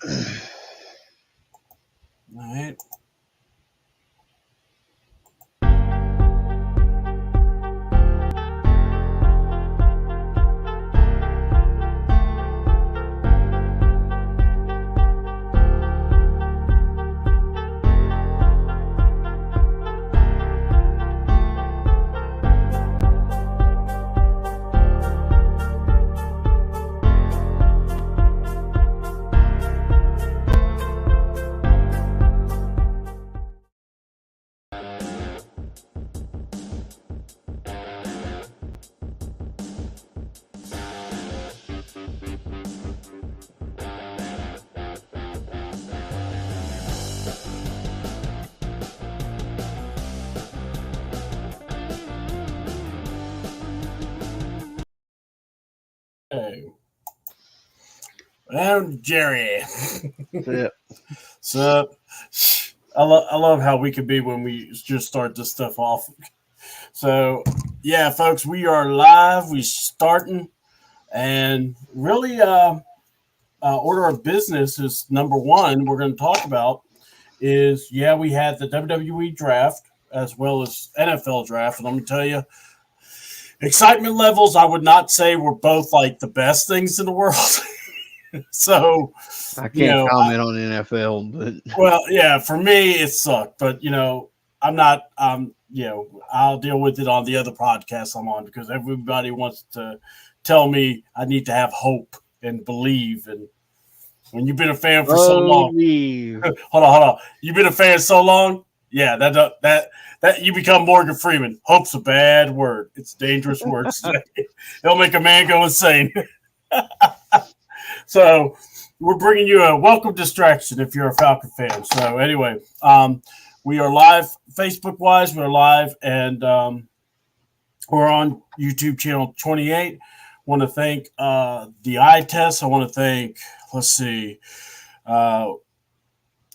All right. Hey. And Jerry. Yeah. So I love how we can be when we just start this stuff off. So yeah, folks, we are live. We starting, and really, order of business is number one. We're going to talk about is we had the WWE Draft as well as NFL Draft, and let me tell you, excitement levels I would not say were both like the best things in the world. So I can't comment on NFL, but well, yeah, for me it sucked, but I'm not. I'll deal with it on the other podcast I'm on because everybody wants to tell me I need to have hope and believe. And when you've been a fan for so long, hold on, you've been a fan so long, yeah, that you become Morgan Freeman. Hope's a bad word. It's a dangerous word. It'll make a man go insane. So we're bringing you a welcome distraction if you're a Falcon fan. So anyway, we are live Facebook-wise. We're live, and we're on YouTube channel 28. Want to thank the eye test. I want to thank,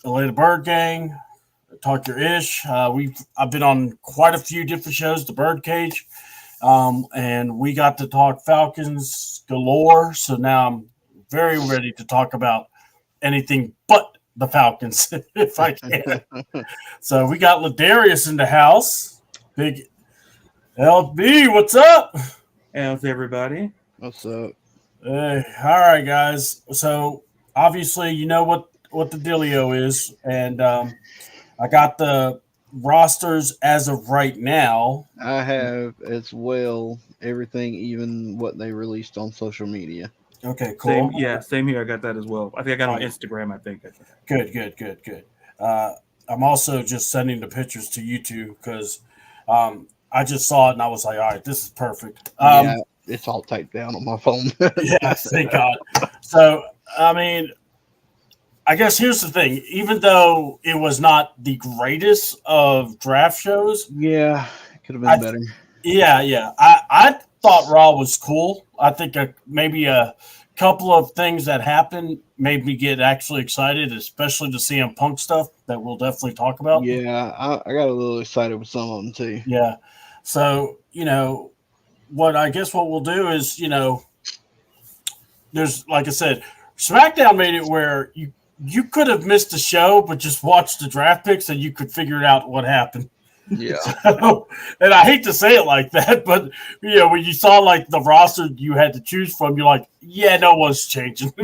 Elena Bird Gang, Talk Your Ish. I've been on quite a few different shows, the Birdcage, and we got to talk Falcons galore. So now I'm very ready to talk about anything but the Falcons if I can. So we got Ladarius in the house. Big LB, what's up? How's everybody? What's up? Hey, all right, guys. So obviously, you know what the dealio is, and I got the rosters as of right now. I have as well everything, even what they released on social media. Okay, cool. Same here. I got that as well. I think I got it on Instagram. I think. Good. I'm also just sending the pictures to you two because I just saw it and I was like, all right, this is perfect. Yeah, it's all typed down on my phone. Yeah, thank God. So, I mean, I guess here's the thing. Even though it was not the greatest of draft shows. Yeah, it could have been better. Yeah. I thought Raw was cool. I think maybe a couple of things that happened made me get actually excited, especially the CM Punk stuff that we'll definitely talk about. Yeah, I got a little excited with some of them too. Yeah. So, what we'll do is, there's, like I said, SmackDown made it where you could have missed the show, but just watch the draft picks and you could figure out what happened. Yeah. So, and I hate to say it like that, but when you saw like the roster you had to choose from, you're like, yeah, no one's changing.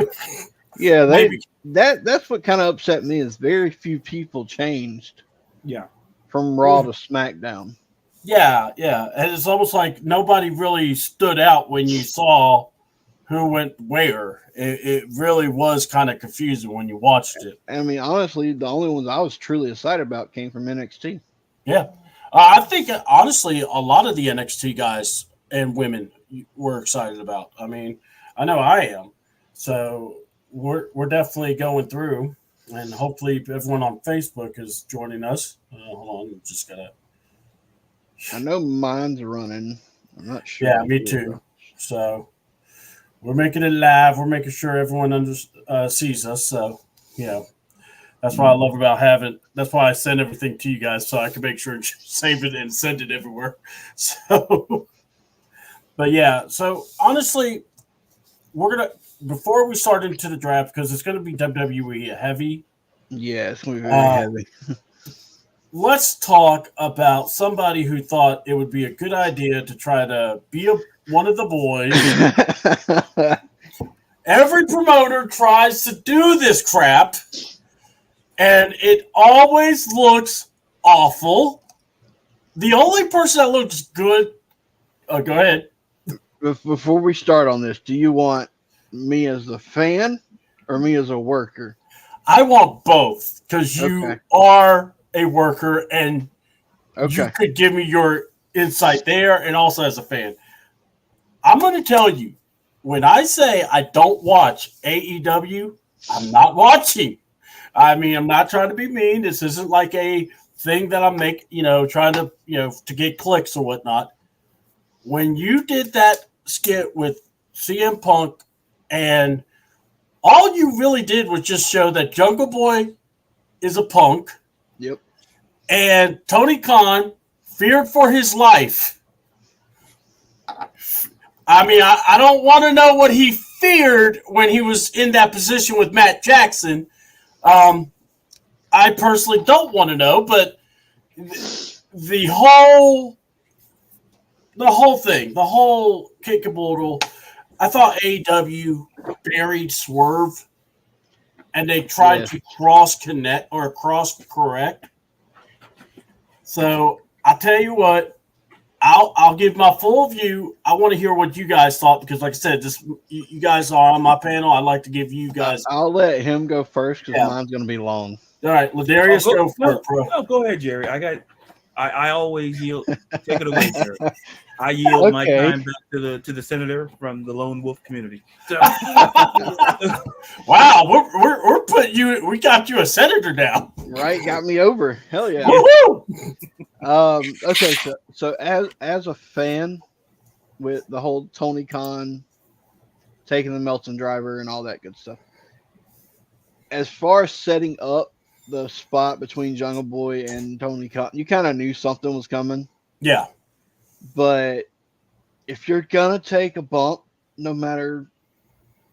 Yeah, that's what kind of upset me is very few people changed. Yeah. From Raw to SmackDown. Yeah. And it's almost like nobody really stood out when you saw who went where. It really was kind of confusing when you watched it. I mean, honestly, the only ones I was truly excited about came from NXT. Yeah. I think, honestly, a lot of the NXT guys and women were excited about. I mean, I know I am. So we're definitely going through, and hopefully everyone on Facebook is joining us. Hold on, just gotta. I know mine's running. I'm not sure. Yeah, me too. So we're making it live. We're making sure everyone sees us. So that's what I love about having. That's why I send everything to you guys so I can make sure and save it and send it everywhere. So, but yeah. So honestly, we're gonna before we start into the draft, because it's going to be WWE heavy. Yeah, it's going to be very heavy. Let's talk about somebody who thought it would be a good idea to try to be one of the boys. Every promoter tries to do this crap, and it always looks awful. The only person that looks good. Oh, go ahead. Before we start on this, do you want me as a fan or me as a worker? I want both because you are a worker and you could give me your insight there and also as a fan. I'm going to tell you, when I say I don't watch AEW, I'm not watching. I mean, I'm not trying to be mean. This isn't like a thing that I'm trying to, to get clicks or whatnot. When you did that skit with CM Punk, and all you really did was just show that Jungle Boy is a punk. Yep. And Tony Khan feared for his life. I mean, I don't want to know what he feared when he was in that position with Matt Jackson. I personally don't want to know, but the whole thing, the whole kick-a-boodle, I thought AEW buried Swerve, and they tried to cross-connect or cross-correct. So, I'll tell you what, I'll give my full view. I want to hear what you guys thought because, like I said, you guys are on my panel. I'd like to give you guys. I'll let him go first because mine's going to be long. All right, Ladarius, go for it, bro. No, go ahead, Jerry. I always yield. Take it away, Jerry. I yield my time back to the senator from the Lone Wolf community. So. Wow, we're putting you. We got you a senator now. Right, got me over. Hell yeah. Woo-hoo! Okay, so as a fan with the whole Tony Khan taking the Melton driver and all that good stuff, as far as setting up the spot between Jungle Boy and Tony Khan, you kind of knew something was coming. Yeah. But if you're going to take a bump, no matter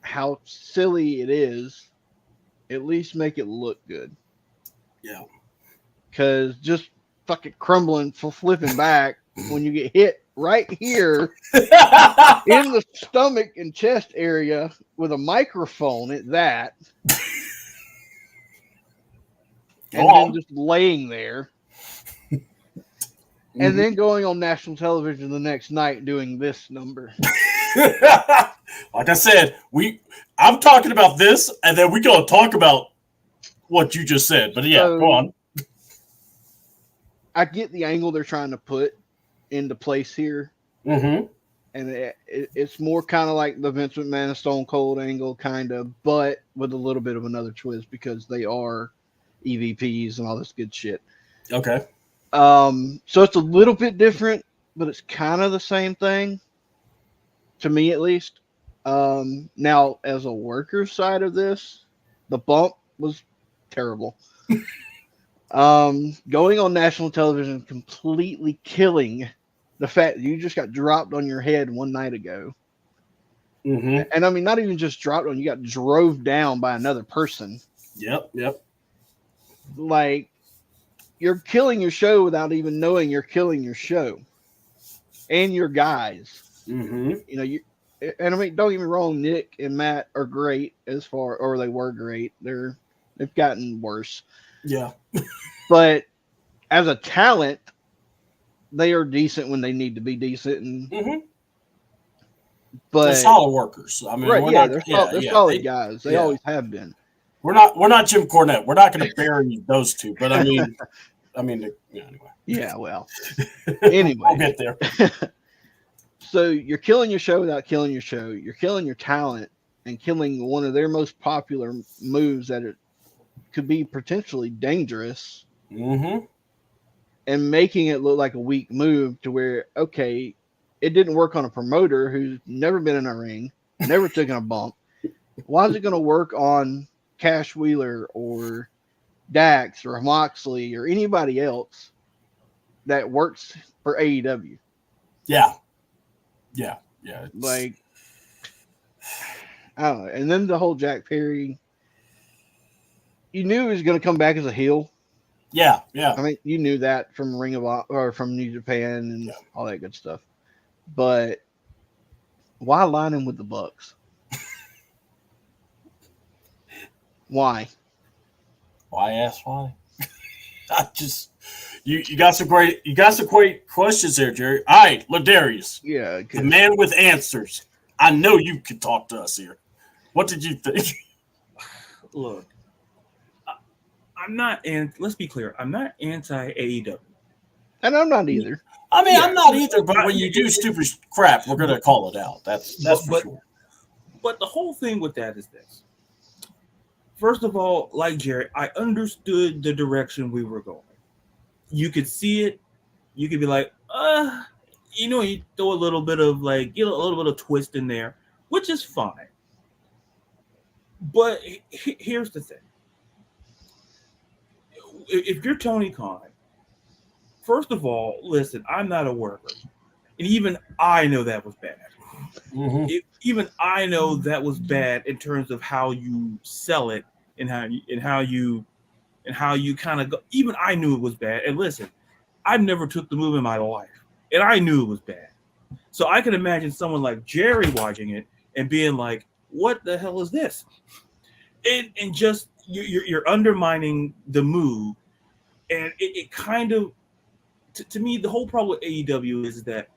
how silly it is, at least make it look good. Yeah. Because just fucking crumbling, flipping back when you get hit right here in the stomach and chest area with a microphone at that. And then just laying there. And then going on national television the next night doing this number. Like I said, I'm talking about this, and then we're going to talk about what you just said. But yeah, go on. I get the angle they're trying to put into place here. Mm-hmm. And it's more kind of like the Vince McMahon and Stone Cold angle, kind of, but with a little bit of another twist because they are EVPs and all this good shit. Okay. So it's a little bit different, but it's kind of the same thing, to me at least. Now, as a worker side of this, the bump was terrible. Going on national television, completely killing the fact that you just got dropped on your head one night ago. Mm-hmm. And I mean, not even just dropped on, you got drove down by another person. Yep. Like, you're killing your show without even knowing you're killing your show and your guys. Mm-hmm. You know, and I mean, don't get me wrong, Nick and Matt are great or they were great. They've gotten worse. Yeah. But as a talent, they are decent when they need to be decent. And, but they're solid workers. I mean, right, they're solid guys. They always have been. We're not Jim Cornette. We're not going to bury those two. But I mean, anyway. Yeah, well. Anyway. I'll get there. So you're killing your show without killing your show. You're killing your talent and killing one of their most popular moves that it could be potentially dangerous. Mm-hmm. And making it look like a weak move to where, okay, it didn't work on a promoter who's never been in a ring, never taken a bump. Why is it going to work on Cash Wheeler or Dax or Moxley or anybody else that works for AEW? Yeah. Like, I don't know. And then the whole Jack Perry, you knew he was going to come back as a heel. Yeah, yeah. I mean, you knew that from Ring of Honor or from New Japan and all that good stuff. But why line him with the Bucks? Why? Why ask why? I just you got some great questions there, Jerry. All right, Ladarius, Yeah, the man with answers. I know you could talk to us here. What did you think? Look, I'm not, and let's be clear, I'm not anti AEW. and I'm not either. I mean, I'm not either, but when you do stupid crap, we're gonna call it out. That's for sure. But the whole thing with that is this. First of all, like Jerry, I understood the direction we were going. You could see it. You could be like, you throw a little bit of a little bit of twist in there, which is fine. But here's the thing. If you're Tony Khan, first of all, listen, I'm not a worker. And even I know that was bad. Mm-hmm. Even I know that was bad in terms of how you sell it and how you kind of go. Even I knew it was bad. And listen, I never took the move in my life, and I knew it was bad. So I can imagine someone like Jerry watching it and being like, "What the hell is this?" And just you're undermining the move, and it kind of to me the whole problem with AEW is that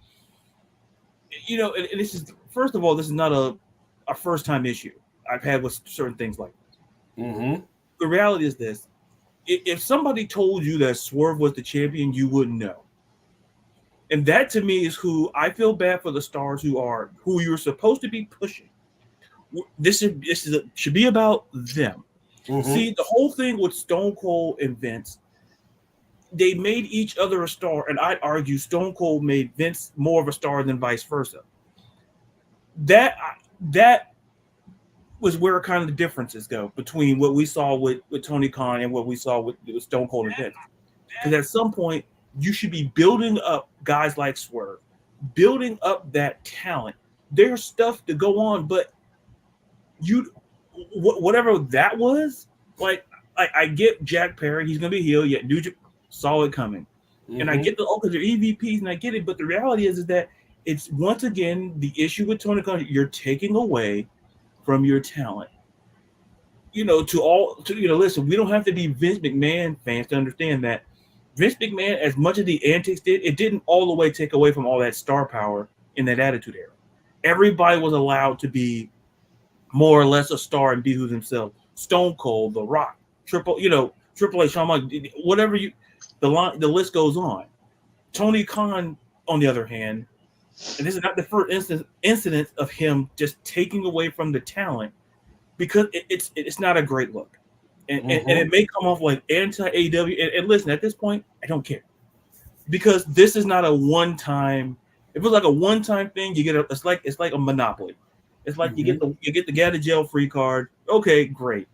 and this is first of all, this is not a first time issue I've had with certain things like this. Mm-hmm. The reality is this: if somebody told you that Swerve was the champion, you wouldn't know. And that to me is who I feel bad for the stars who you're supposed to be pushing. This should be about them. Mm-hmm. See, the whole thing with Stone Cold and Vince, they made each other a star, and I'd argue Stone Cold made Vince more of a star than vice versa. That was where kind of the differences go between what we saw with Tony Khan and what we saw with Stone Cold and Vince. Because at some point, you should be building up guys like Swerve, building up that talent. There's stuff to go on, but whatever that was, like I get Jack Perry, he's gonna be heel, yet New Japan saw it coming. Mm-hmm. And I get because they're EVPs, and I get it, but the reality is that it's once again the issue with Tony Khan, you're taking away from your talent. Listen, we don't have to be Vince McMahon fans to understand that Vince McMahon, as much as the antics did, it didn't all the way take away from all that star power in that Attitude Era. Everybody was allowed to be more or less a star and be who themselves. Stone Cold, The Rock, Triple H, Shawn Michaels, whatever the list goes on. Tony Khan, on the other hand, and this is not the first incident of him just taking away from the talent, because it's not a great look. And it may come off like anti-AEW. And listen, at this point, I don't care. Because this is not a one-time. If it was like a one-time thing, you get it's like a monopoly. It's like you get the get out of jail free card. Okay, great.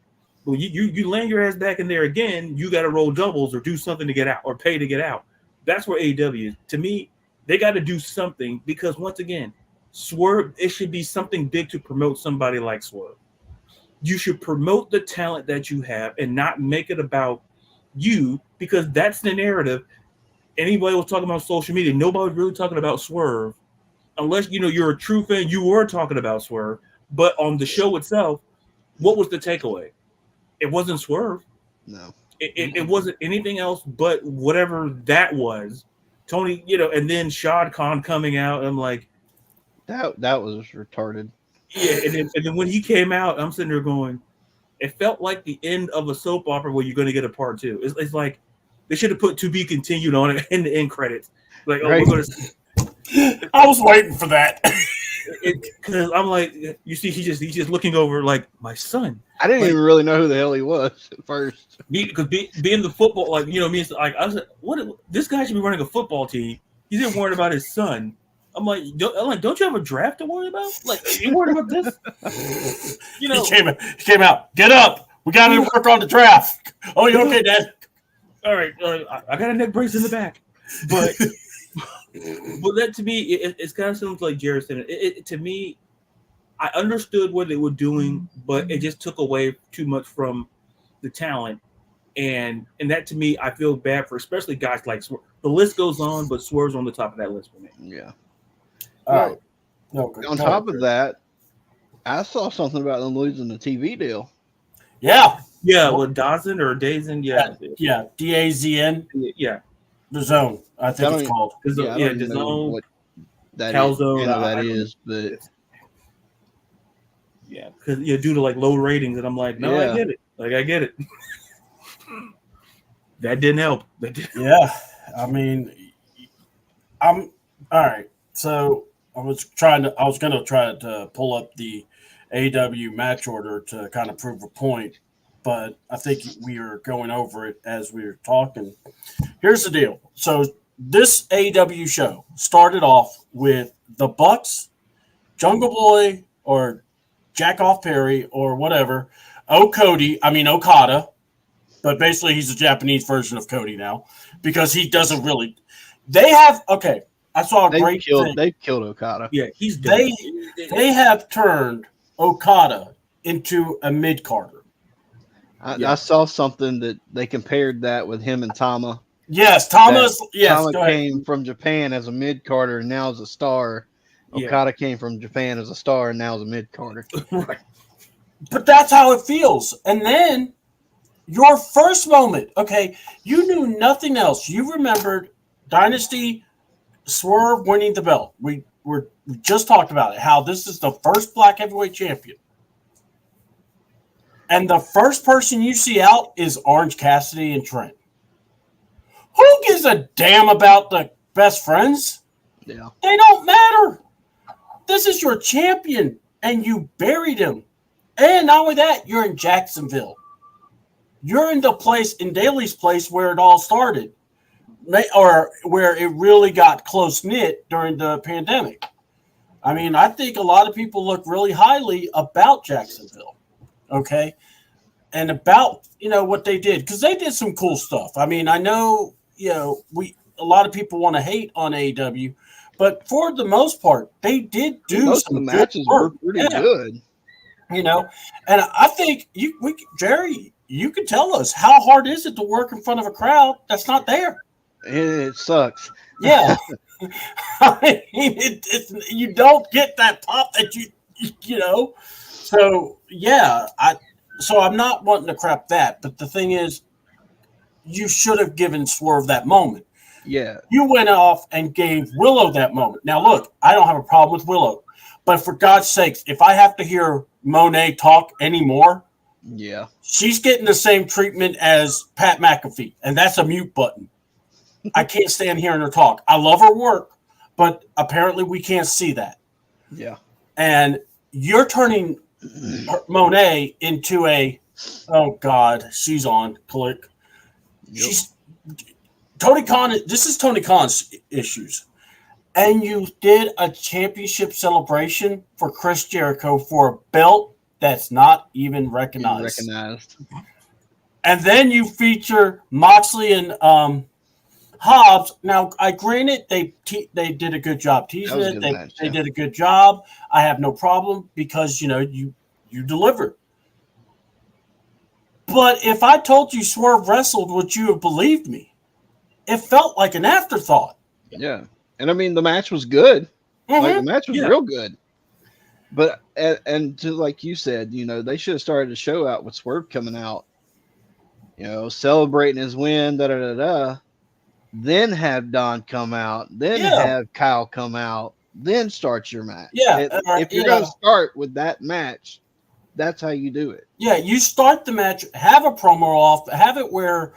But you land your ass back in there again, you got to roll doubles or do something to get out or pay to get out. That's where AEW is. To me, they got to do something, because once again, Swerve, it should be something big to promote somebody like Swerve. You should promote the talent that you have and not make it about you, because that's the narrative. Anybody was talking about social media, nobody was really talking about Swerve, unless you're a true fan. You were talking about Swerve, but on the show itself, what was the takeaway? It wasn't Swerve. No, it wasn't anything else but whatever that was. Tony, and then Shad Khan coming out, and I'm like, that was retarded. Yeah, and then when he came out, I'm sitting there going, it felt like the end of a soap opera where you're going to get a part two. It's like they should have put "to be continued" on it in the end credits. Like, right. We're going to. I was waiting for that. Because I'm like, you see, he's just looking over like, my son. I didn't even really know who the hell he was at first. Because being the football, I was like, what? This guy should be running a football team. He's even worried about his son. I'm like, don't you have a draft to worry about? Like, you worried about this? He came out. Get up. We got to work on the draft. Oh, you okay, Dad? All right. I got a neck brace in the back, but that to me, it's kind of something like Jared said. To me, I understood what they were doing, but it just took away too much from the talent. And that to me, I feel bad for especially guys like Swerve. The list goes on, but Swerve's on the top of that list for me. Yeah. All Well, right. No, good. on top of that, I saw something about them losing the TV deal. Yeah. Yeah, with Dazn or Dazn, yeah. Yeah. DAZN. Yeah. The Zone, I think it's called. Yeah, I don't even know what that Calzone, is, but yeah, because due to like low ratings, and I'm like, no, I get it. Like, I get it. That didn't help. Yeah, I mean, I'm all right. So I was going to try to pull up the AW match order to kind of prove a point, but I think we are going over it as we were talking. Here's the deal. So this AW show started off with the Bucks, Jungle Boy or Jack Off Perry or whatever, Okada, but basically he's a Japanese version of Cody now because he doesn't really. They have I saw a great thing. They killed Okada. Yeah, he's dead. They have turned Okada into a mid-carder. I saw something that they compared that with him and Tama. Yes, Tama came from Japan as a mid-carder and now is a star. Okada came from Japan as a star and now is a mid-carder. Right. But that's how it feels. And then your first moment, you knew nothing else. You remembered Dynasty Swerve winning the belt. We just talked about it, how this is the first black heavyweight champion. And the first person you see out is Orange Cassidy and Trent. Who gives a damn about the best friends? Yeah. They don't matter. This is your champion, and you buried him. And not only that, you're in Jacksonville. You're in the place, in Daly's place, where it all started, or where it really got close-knit during the pandemic. I mean, I think a lot of people look really highly about Jacksonville, and about, what they did, because they did some cool stuff. I mean, I know, a lot of people want to hate on AEW, but for the most part, they did do most some of the matches were pretty good. And I think Jerry, you can tell us how hard is it to work in front of a crowd that's not there. It sucks. Yeah, I mean, you don't get that pop that you know. So yeah, So I'm not wanting to crap that, but the thing is, you should have given Swerve that moment. Yeah. You went off and gave Willow that moment. Now, look, I don't have a problem with Willow, but for God's sakes, if I have to hear Monet talk anymore, she's getting the same treatment as Pat McAfee, and that's a mute button. I can't stand hearing her talk. I love her work, but apparently we can't see that. Yeah. And you're turning Monet into oh God, she's on click. Yep. She's Tony Khan. This is Tony Khan's issues. And you did a championship celebration for Chris Jericho for a belt that's not even recognized. And then you feature Moxley and Hobbs. Now, I granted they did a good job teasing it. They did a good job. I have no problem because you delivered. But if I told you Swerve wrestled, would you have believed me? It felt like an afterthought. Yeah, and I mean the match was good. Mm-hmm. Like the match was real good. But and just like you said, they should have started the show out with Swerve coming out, celebrating his win, then have Don come out, then have Kyle come out, then start your match. Yeah. If you're going to start with that match, that's how you do it. Yeah, you start the match, have a promo off, have it where,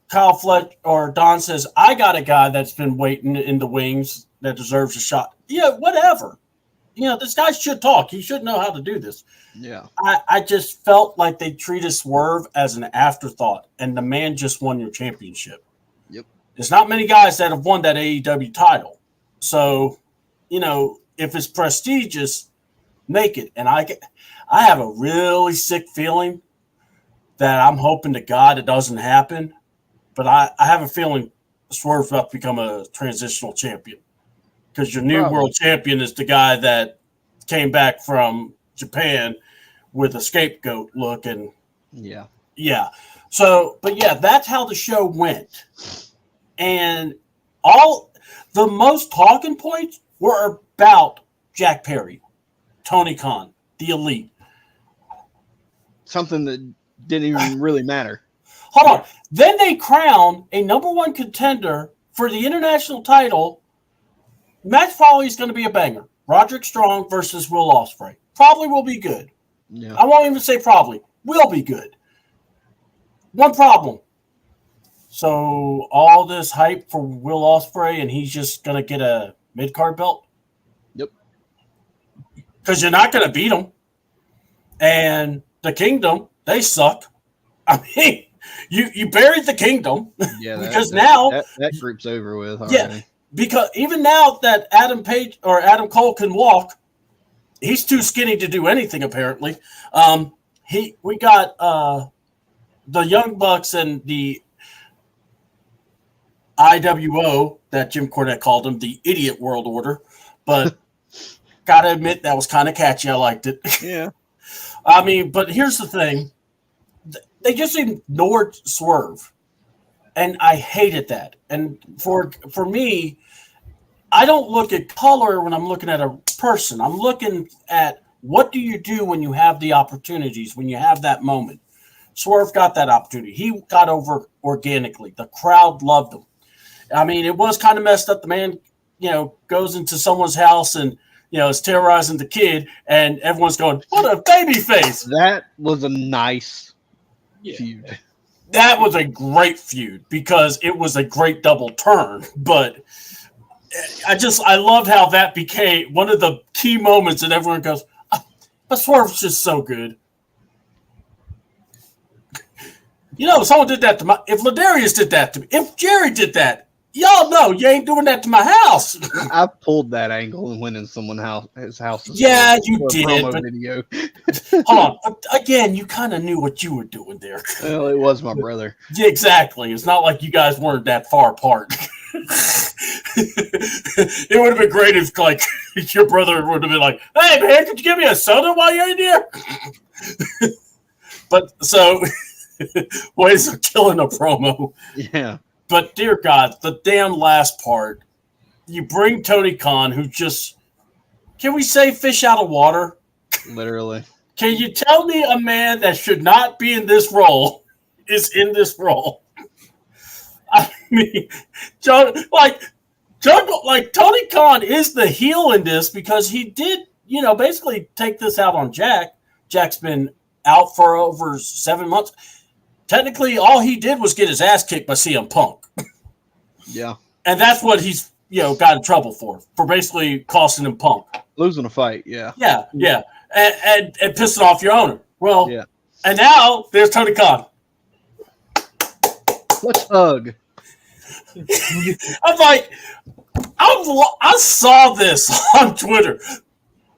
Kyle Fletcher or Don says, I got a guy that's been waiting in the wings that deserves a shot. Yeah, whatever. This guy should talk. He should know how to do this. Yeah. I just felt like they treated Swerve as an afterthought, and the man just won your championship. Yep. There's not many guys that have won that AEW title. So, if it's prestigious, make it. And I have a really sick feeling that I'm hoping to God it doesn't happen. But I have a feeling Swerve's about to become a transitional champion. Because your new world champion is the guy that came back from Japan with a scapegoat look, and yeah. So, but yeah, that's how the show went, and all the most talking points were about Jack Perry, Tony Khan, the Elite. Something that didn't even really matter. Hold on. Then they crown a number one contender for the international title. Match probably is going to be a banger. Roderick Strong versus Will Ospreay. Probably will be good. Yeah. I won't even say probably. Will be good. One problem. So all this hype for Will Ospreay, and he's just going to get a mid-card belt? Yep. Because you're not going to beat him. And the Kingdom, they suck. I mean, you buried the Kingdom. Yeah, because now that group's over with already. Yeah, because even now that Adam Cole can walk, he's too skinny to do anything apparently. We got the Young Bucks and the IWO that Jim Cornette called them, the Idiot World Order, but gotta admit that was kind of catchy. I liked it. Yeah. I mean, but here's the thing. They just ignored Swerve, and I hated that. And for me, I don't look at color when I'm looking at a person. I'm looking at what do you do when you have the opportunities, when you have that moment. Swerve got that opportunity. He got over organically. The crowd loved him. I mean, it was kind of messed up. The man, goes into someone's house and, is terrorizing the kid, and everyone's going, what a baby face. That was a nice feud. That was a great feud because it was a great double turn. But I loved how that became one of the key moments, and everyone goes, but Swerve's just so good. Someone did that to if Ladarius did that to me, if Jerry did that, y'all know you ain't doing that to my house. I pulled that angle and went in his house. Yeah, you did. But, video. Hold on. Again, you kind of knew what you were doing there. Well, it was my brother. Yeah, exactly. It's not like you guys weren't that far apart. It would have been great if, your brother would have been like, hey, man, could you give me a soda while you're in here? But so, ways of killing a promo. Yeah. But, dear God, the damn last part, you bring Tony Khan, who just, can we say fish out of water? Literally. Can you tell me a man that should not be in this role is in this role? I mean, Tony Khan is the heel in this because he did, basically take this out on Jack. Jack's been out for over 7 months. Technically, all he did was get his ass kicked by CM Punk. Yeah. And that's what he's, got in trouble for basically costing him Punk. Losing a fight, yeah. Yeah. And pissing off your owner. Well, yeah. And now there's Tony Khan. Let's hug. I'm like, I saw this on Twitter.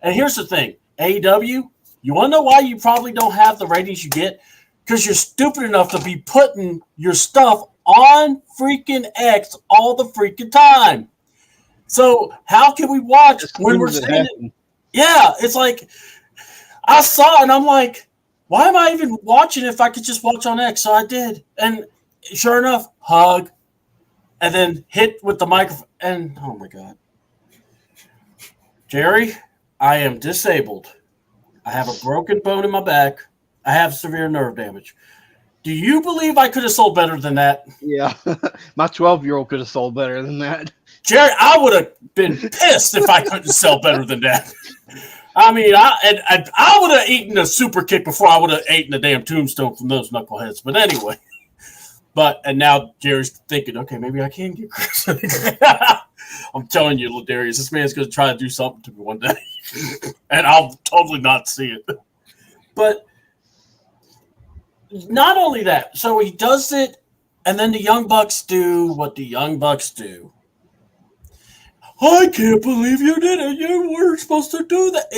And here's the thing. AEW, you want to know why you probably don't have the ratings you get? Because you're stupid enough to be putting your stuff on freaking X all the freaking time. So how can we watch when we're standing? Yeah, it's like I saw it and I'm like, why am I even watching if I could just watch on X? So I did. And sure enough, hug. And then hit with the microphone. And oh my God. Jerry, I am disabled. I have a broken bone in my back. I have severe nerve damage. Do you believe I could have sold better than that? Yeah. My 12-year-old could have sold better than that. Jerry, I would have been pissed if I couldn't sell better than that. I mean, I would have eaten a super kick before I would have eaten a damn tombstone from those knuckleheads. But anyway. And now Jerry's thinking, okay, maybe I can get Chris. I'm telling you, Ladarius, this man's going to try to do something to me one day. And I'll totally not see it. But not only that, so he does it, and then the Young Bucks do what the Young Bucks do. I can't believe you did it. You weren't supposed to do that.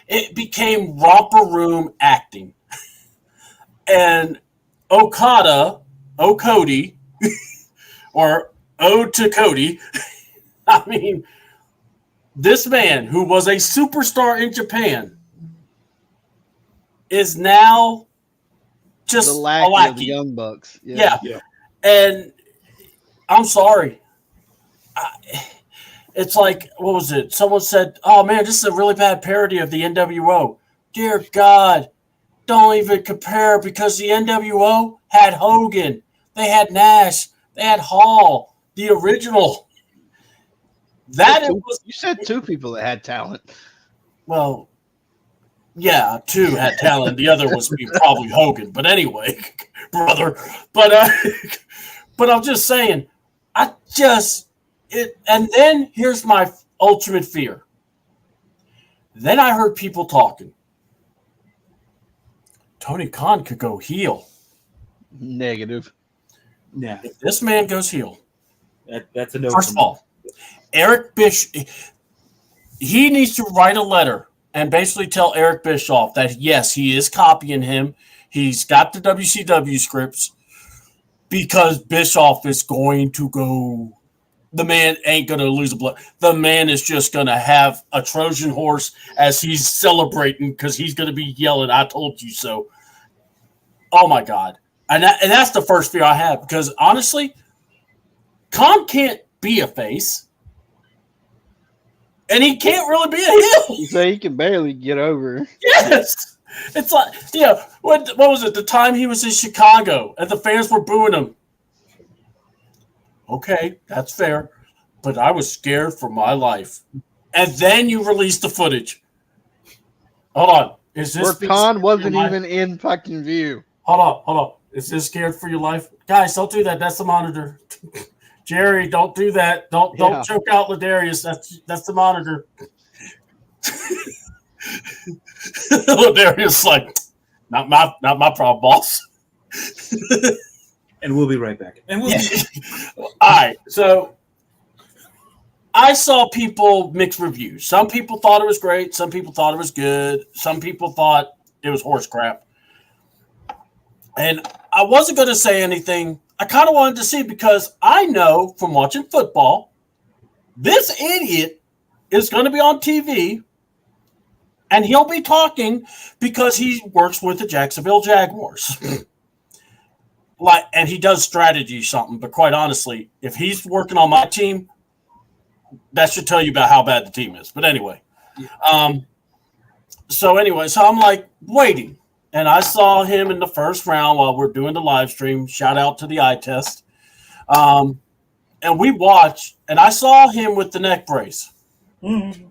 It became romper room acting. And Cody, or O to Cody, I mean, this man who was a superstar in Japan is now just The a lackey lackey. of the Young Bucks. Yeah. Yeah. And I'm sorry. It's like, what was it? Someone said, oh, man, this is a really bad parody of the NWO. Dear God, don't even compare because the NWO had Hogan. They had Nash. They had Hall, the original. You said two people that had talent. Well, yeah, two had talent. The other was probably Hogan. But anyway, brother. But I'm just saying, and then here's my ultimate fear. Then I heard people talking. Tony Khan could go heel. Negative. Yeah. If this man goes heel, That's a no. first of all, Eric Bischoff, he needs to write a letter and basically tell Eric Bischoff that, yes, he is copying him. He's got the WCW scripts because Bischoff is going to go. The man ain't going to lose a blood. The man is just going to have a Trojan horse as he's celebrating because he's going to be yelling, I told you so. Oh, my God. And that's the first fear I have because, honestly, Khan can't be a face. And he can't really be a heel. You say he can barely get over. Yes. It's like, yeah, what was it? The time he was in Chicago and the fans were booing him. Okay, that's fair. But I was scared for my life. And then you released the footage. Hold on. Is this Where Khan wasn't even in fucking view. Hold on. Is this scared for your life? Guys, don't do that. That's the monitor. Jerry, don't do that. Don't choke out Ladarius. That's the monitor. Ladarius like, not my problem, boss. And we'll be right back. And we'll All right. So I saw people mix reviews. Some people thought it was great. Some people thought it was good. Some people thought it was horse crap. And I wasn't going to say anything. I kind of wanted to see because I know from watching football, this idiot is going to be on TV and he'll be talking because he works with the Jacksonville Jaguars. And he does strategy something, but quite honestly, if he's working on my team, that should tell you about how bad the team is. But anyway, so I'm like waiting. And I saw him in the first round while we're doing the live stream. Shout out to the eye test. And we watched, and I saw him with the neck brace. Mm-hmm.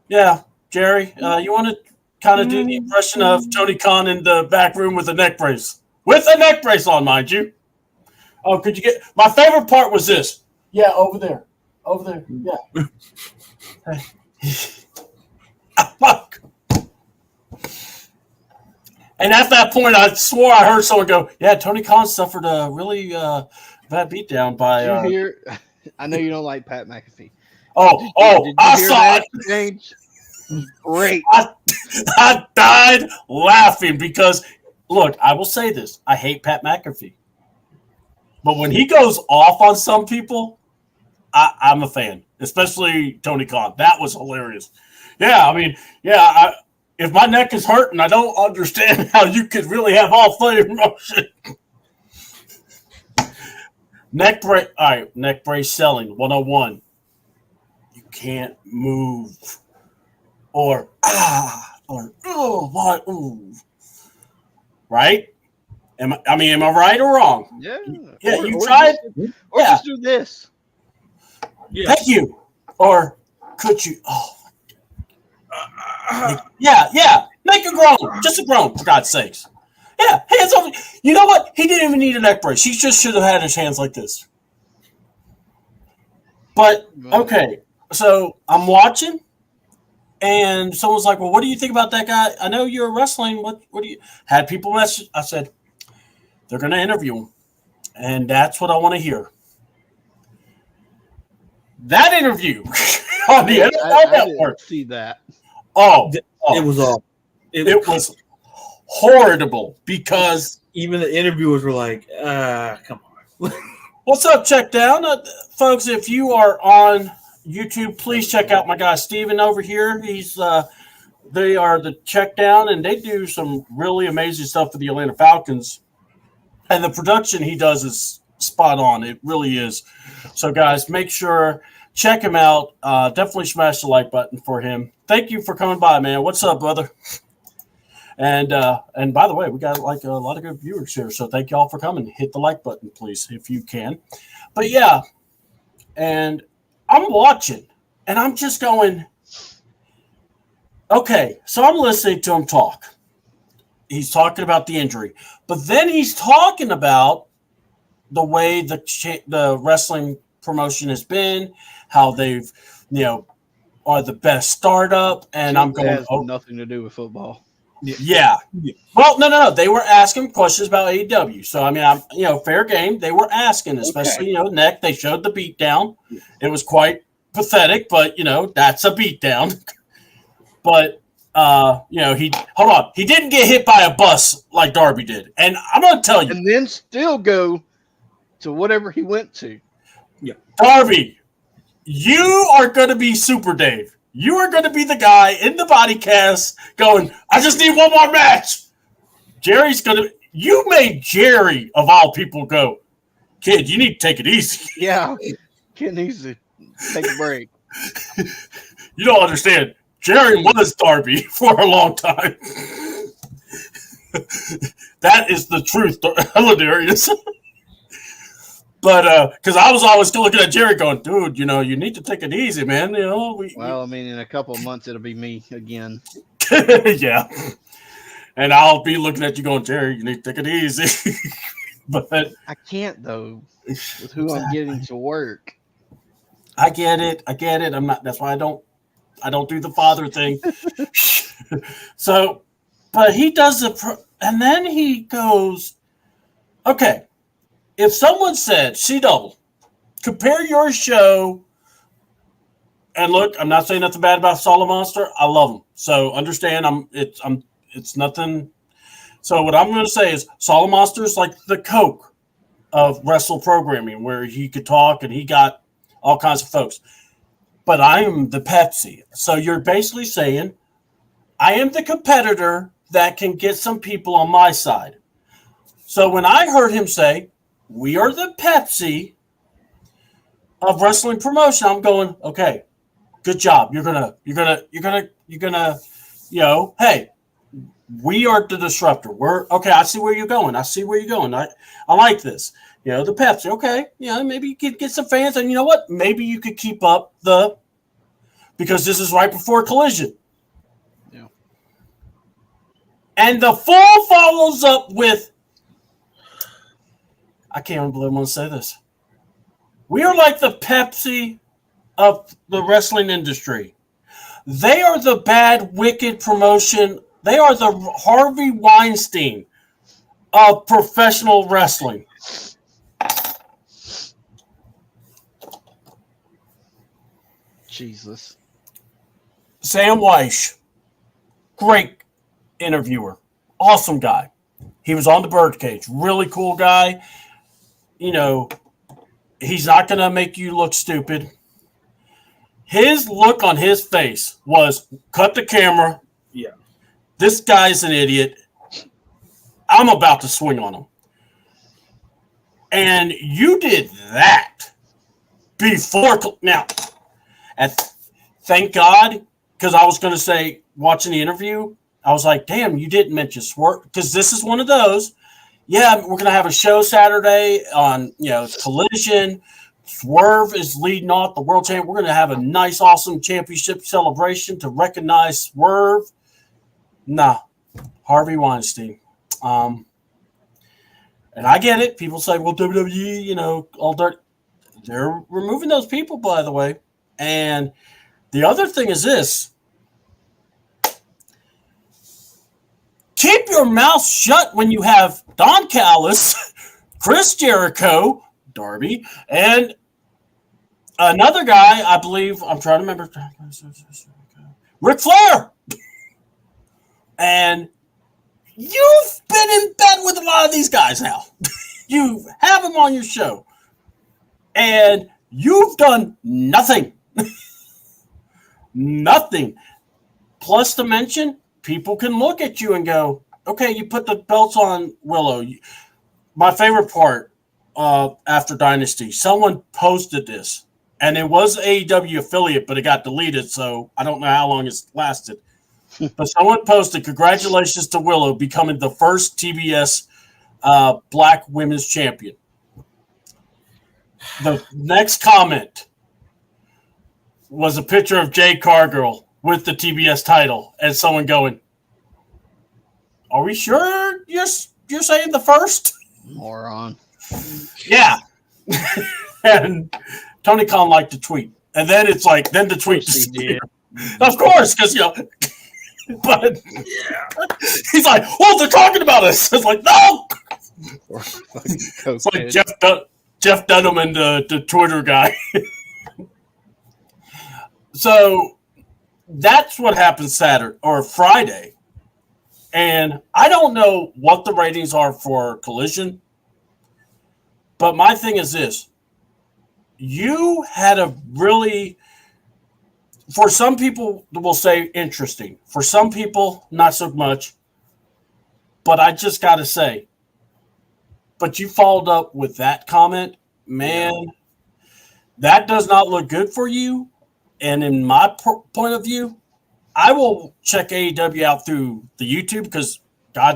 Yeah, Jerry, you want to kind of do the impression of Tony Khan in the back room with a neck brace? With a neck brace on, mind you. Oh, could you get – my favorite part was this. Yeah, over there. Yeah. And at that point, I swore I heard someone go, yeah, Tony Khan suffered a really bad beatdown by Did you hear? I know you don't like Pat McAfee. Did you I saw it. Exchange? Great. I died laughing because, look, I will say this. I hate Pat McAfee. But when he goes off on some people, I'm a fan, especially Tony Khan. That was hilarious. Yeah, I mean, if my neck is hurting, I don't understand how you could really have all flame motion. Neck brace. All right, neck brace selling 101. You can't move, or what? Ooh. Right? Am I right or wrong? Yeah. Yeah. You tried. Just do this. Yeah. Thank you. Or could you? Oh. Yeah. Make a groan. Just a groan, for God's sakes. Yeah, hands on. You know what? He didn't even need a neck brace. He just should have had his hands like this. But, okay. So, I'm watching, and someone's like, well, what do you think about that guy? I know you're wrestling. What do you... Had people message. I said, they're going to interview him. And that's what I want to hear. That interview on the NFL Network. Didn't see that. It was all. It was horrible because even the interviewers were like, come on. What's up, Check Down? Folks, if you are on YouTube, please check out my guy Steven over here. They are the Check Down, and they do some really amazing stuff for the Atlanta Falcons. And the production he does is spot on. It really is. So, guys, make sure check him out. Definitely smash the like button for him. Thank you for coming by, man. What's up, brother? And by the way, we got like a lot of good viewers here. So thank you all for coming. Hit the like button, please, if you can. But yeah, and I'm watching, and I'm just going, okay. So I'm listening to him talk. He's talking about the injury, but then he's talking about the way the wrestling promotion has been, how they've, are the best startup, and I'm going, has nothing to do with football. Yeah. Well, no. They were asking questions about AEW. So, I mean, fair game. They were asking, especially, Neck. They showed the beatdown. It was quite pathetic, but, that's a beatdown. But, he didn't get hit by a bus like Darby did. And I'm going to tell you. And then still go to whatever he went to. Yeah. Darby, you are going to be Super Dave. You are going to be the guy in the body cast going, I just need one more match. Jerry's going to – you made Jerry, of all people, go, kid, you need to take it easy. Yeah. Kid needs to take a break. You don't understand. Jerry was Darby for a long time. That is the truth, Hilarious. But because I was always looking at Jerry going, dude, you need to take it easy, man. Well, I mean, in a couple of months, it'll be me again. Yeah. And I'll be looking at you going, Jerry, you need to take it easy. But I can't, though, with who I'm getting to work. I get it. I'm not. That's why I don't do the father thing. So, but he does and then he goes, okay. If someone said, C-Double, compare your show, and look, I'm not saying nothing bad about Solid Monster. I love him. So understand, it's nothing. So what I'm going to say is Solid Monster is like the Coke of wrestle programming, where he could talk and he got all kinds of folks. But I am the Pepsi. So you're basically saying I am the competitor that can get some people on my side. So when I heard him say, we are the Pepsi of wrestling promotion, I'm going, okay, good job. You're gonna, hey, we are the disruptor. We're okay. I see where you're going. I like this. The Pepsi. Okay. Maybe you could get some fans, and you know what? Maybe you could keep up because this is right before Collision. Yeah. And the Fall follows up with, I can't even believe I'm going to say this. We are like the Pepsi of the wrestling industry. They are the bad, wicked promotion. They are the Harvey Weinstein of professional wrestling. Jesus. Sam Weish, great interviewer. Awesome guy. He was on the Birdcage. Really cool guy. He's not going to make you look stupid. His look on his face was, cut the camera. Yeah. This guy's an idiot. I'm about to swing on him. And you did that before. Now, thank God, because I was going to say, watching the interview, I was like, damn, you didn't mention Swerve. Because this is one of those. Yeah, we're going to have a show Saturday on, Collision. Swerve is leading off the world champion. We're going to have a nice, awesome championship celebration to recognize Swerve. Nah, Harvey Weinstein. And I get it. People say, well, WWE, all dirt. They're removing those people, by the way. And the other thing is this. Keep your mouth shut when you have Don Callis, Chris Jericho, Darby, and another guy, I believe, I'm trying to remember, Ric Flair. And you've been in bed with a lot of these guys now. You have them on your show. And you've done nothing Nothing. Plus, to mention, people can look at you and go, okay, you put the belts on Willow. My favorite part after Dynasty, someone posted this, and it was AEW affiliate, but it got deleted, so I don't know how long it's lasted. But someone posted, congratulations to Willow becoming the first TBS Black Women's Champion. The next comment was a picture of Jade Cargill with the TBS title, and someone going, are we sure you're saying the first? Moron. Yeah. And Tony Khan liked to tweet. And then it's like, then the tweet disappeared. Of course, because, but he's like, oh, they're talking about us. It's like, no. It's like Jeff Dunham and the Twitter guy. So that's what happened Saturday or Friday. And I don't know what the ratings are for Collision, but my thing is this. You had a really, for some people will say interesting. For some people, not so much. But I just got to say, but you followed up with that comment, man, that does not look good for you. And in my point of view, I will check AEW out through the YouTube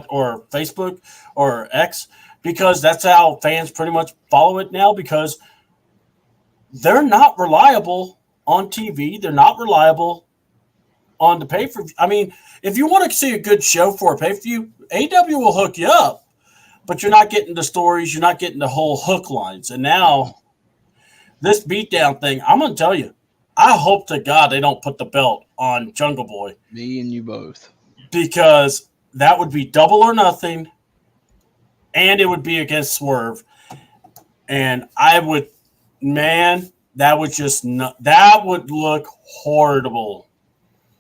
or Facebook or X, because that's how fans pretty much follow it now, because they're not reliable on TV. They're not reliable on the pay-per-view. I mean, if you want to see a good show for a pay-per-view, AEW will hook you up, but you're not getting the stories. You're not getting the whole hook lines. And now this beatdown thing, I'm going to tell you, I hope to God they don't put the belt on Jungle Boy. Me and you both. Because that would be double or nothing, and it would be against Swerve. And I would, man, that would look horrible.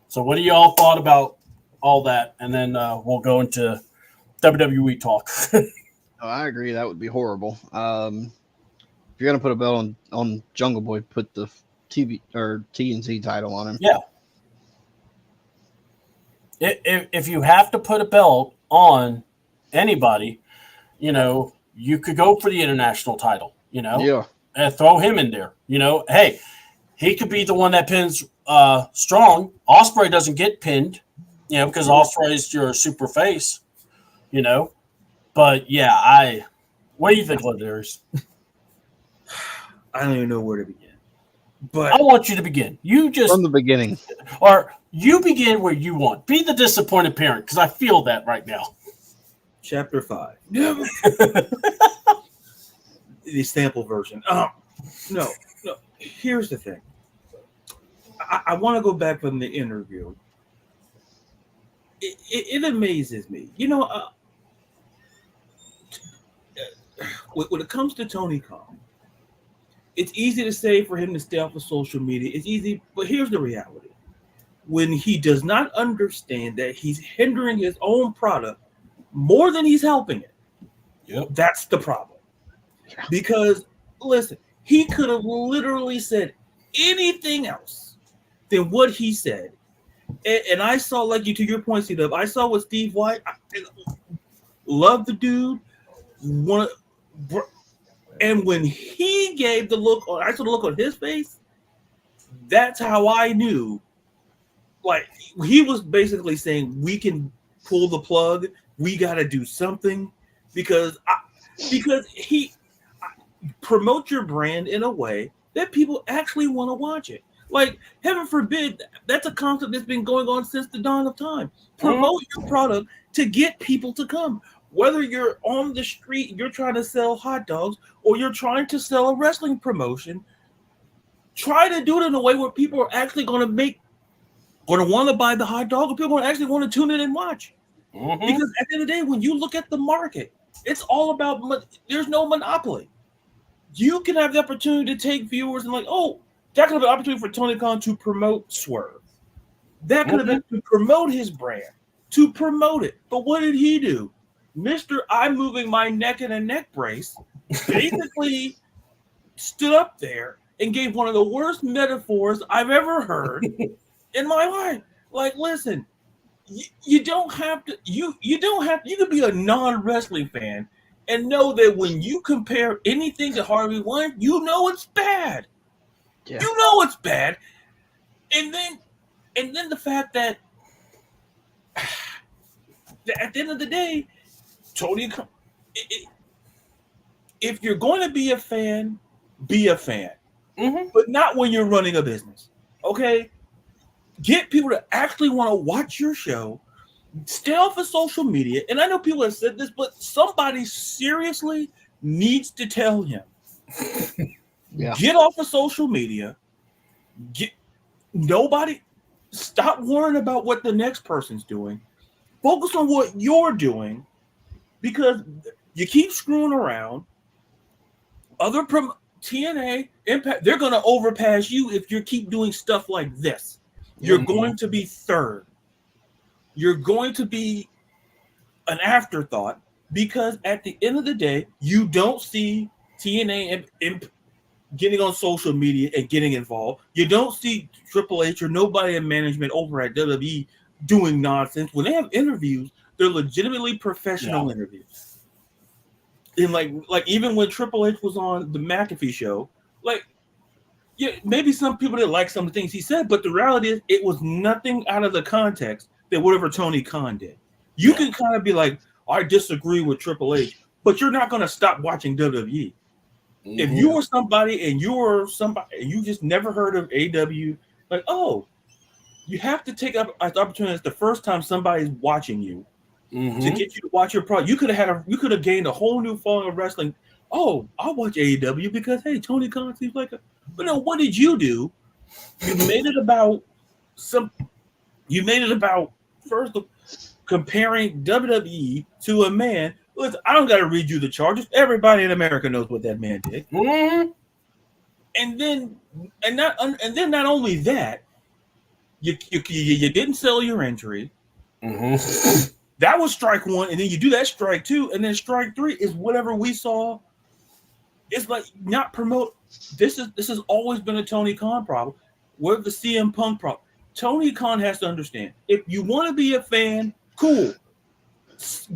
So what do y'all thought about all that? And then we'll go into WWE talk. I agree. That would be horrible. If you're going to put a belt on Jungle Boy, put the TV or TNT title on him. Yeah. If you have to put a belt on anybody, you could go for the international title, Yeah. And throw him in there. Hey, he could be the one that pins Strong. Ospreay doesn't get pinned, because Ospreay is your super face, But yeah, what do you think, Ladarius? I don't even know where to begin. But I want you to begin. You just from the beginning, or you begin where you want. Be the disappointed parent, because I feel that right now. Chapter 5, the sample version. No. Here's the thing. I want to go back from the interview. It amazes me. When it comes to Tony Khan, it's easy to say for him to stay off of social media. It's easy, but here's the reality. When he does not understand that he's hindering his own product more than he's helping it, that's the problem. Yeah. Because, listen, he could have literally said anything else than what he said. And I saw, like you, to your point, C-Dub, I saw what Steve White, love the dude, and when he gave the look, I saw the look on his face, that's how I knew. Like, he was basically saying, we can pull the plug. We got to do something because he promote your brand in a way that people actually want to watch it. Like, heaven forbid, that's a concept that's been going on since the dawn of time. Promote your product to get people to come. Whether you're on the street, you're trying to sell hot dogs, or you're trying to sell a wrestling promotion, try to do it in a way where people are actually going to want to buy the hot dog, or people are actually want to tune in and watch. Mm-hmm. Because at the end of the day, when you look at the market, it's all about, there's no monopoly. You can have the opportunity to take viewers and that could have been an opportunity for Tony Khan to promote Swerve. That could have been to promote his brand, to promote it. But what did he do? Mr. I'm moving my neck in a neck brace basically stood up there and gave one of the worst metaphors I've ever heard in my life. Like, listen, you don't have to. You don't have. You could be a non-wrestling fan and know that when you compare anything to Harvey Weinstein, you know it's bad. Yeah. You know it's bad, and then the fact that at the end of the day, Tony, if you're going to be a fan, but not when you're running a business. Okay, get people to actually want to watch your show. Stay off of social media. And I know people have said this, but somebody seriously needs to tell him. Yeah. Get off of social media. Stop worrying about what the next person's doing. Focus on what you're doing, because you keep screwing around. Other TNA, Impact, they're going to overpass you if you keep doing stuff like this. You're going to be third. You're going to be an afterthought, because at the end of the day, you don't see TNA getting on social media and getting involved. You don't see Triple H or nobody in management over at WWE doing nonsense. When they have interviews, they're legitimately professional interviews. And like even when Triple H was on the McAfee show, maybe some people didn't like some of the things he said, but the reality is it was nothing out of the context that whatever Tony Khan did. You can kind of be like, I disagree with Triple H, but you're not going to stop watching WWE. If you were somebody and you just never heard of AW, like, oh, you have to take up an opportunity. It's the first time somebody's watching you to get you to watch your product. You could have gained a whole new following of wrestling. Oh, I'll watch AEW because hey, Tony Khan seems like a. But no, what did you do? You made it about first comparing WWE to a man. Listen, I don't got to read you the charges. Everybody in America knows what that man did. And then not only that, you didn't sell your injury. That was strike one, and then you do that strike two, and then strike three is whatever we saw. It's like not promote. This has always been a Tony Khan problem. Where the CM Punk problem. Tony Khan has to understand, if you want to be a fan, cool.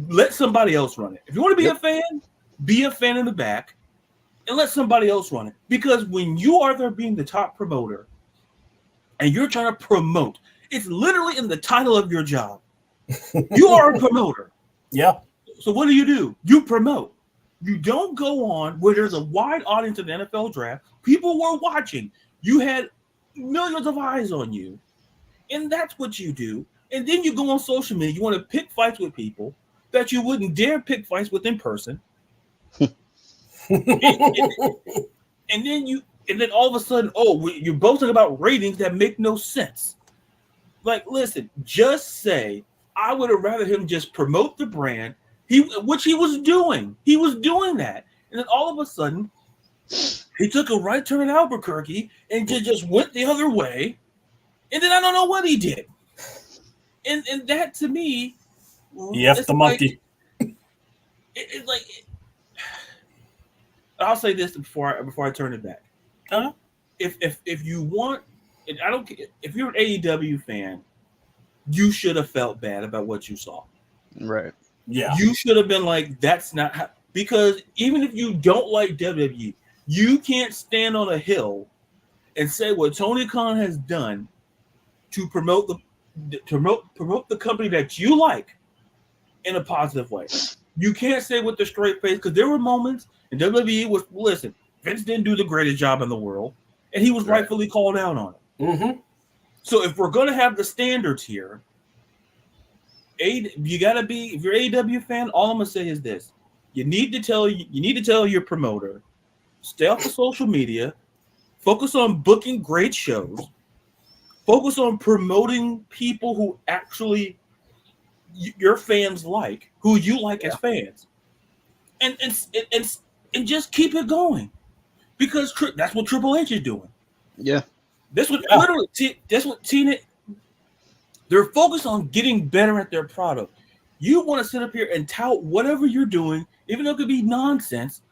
Let somebody else run it. If you want to be a fan in the back, and let somebody else run it. Because when you are there being the top promoter, and you're trying to promote, it's literally in the title of your job. You are a promoter. Yeah. So what do? You promote. You don't go on where there's a wide audience in the NFL draft. People were watching. You had millions of eyes on you. And that's what you do. And then you go on social media. You want to pick fights with people that you wouldn't dare pick fights with in person. and then all of a sudden, you're boasting about ratings that make no sense. Like, listen, just say, I would have rather him just promote the brand, which he was doing. He was doing that. And then all of a sudden, he took a right turn at Albuquerque and just went the other way. And then I don't know what he did. And that to me, the monkey. It's like, I'll say this before I turn it back. If you want, and I don't care, if you're an AEW fan, you should have felt bad about what you saw. Right. Yeah. You should have been like, that's not how, because even if you don't like WWE, you can't stand on a hill and say what Tony Khan has done to promote the company that you like in a positive way. You can't say with the straight face, because there were moments and WWE was, listen, Vince didn't do the greatest job in the world, and he was rightfully called out on it. So if we're going to have the standards here, you got to be, if you're an AEW fan, all I'm going to say is this. You need to tell your promoter, stay off of social media, focus on booking great shows, focus on promoting people who actually your fans like, who you like as fans, and just keep it going, because that's what Triple H is doing. Yeah, That's what Tina. They're focused on getting better at their product. You want to sit up here and tout whatever you're doing, even though it could be nonsense.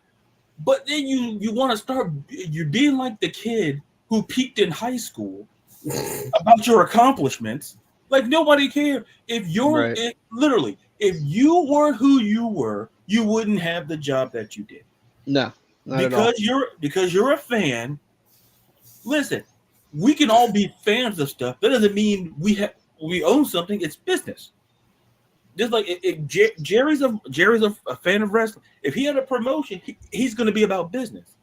But then you want to start. You're being like the kid who peaked in high school about your accomplishments. Like nobody cared if you're literally if you weren't who you were, you wouldn't have the job that you did. No, not at all. Because you're a fan. Listen, we can all be fans of stuff. That doesn't mean we own something. It's business. Just like if Jerry's a fan of wrestling. If he had a promotion, he's going to be about business.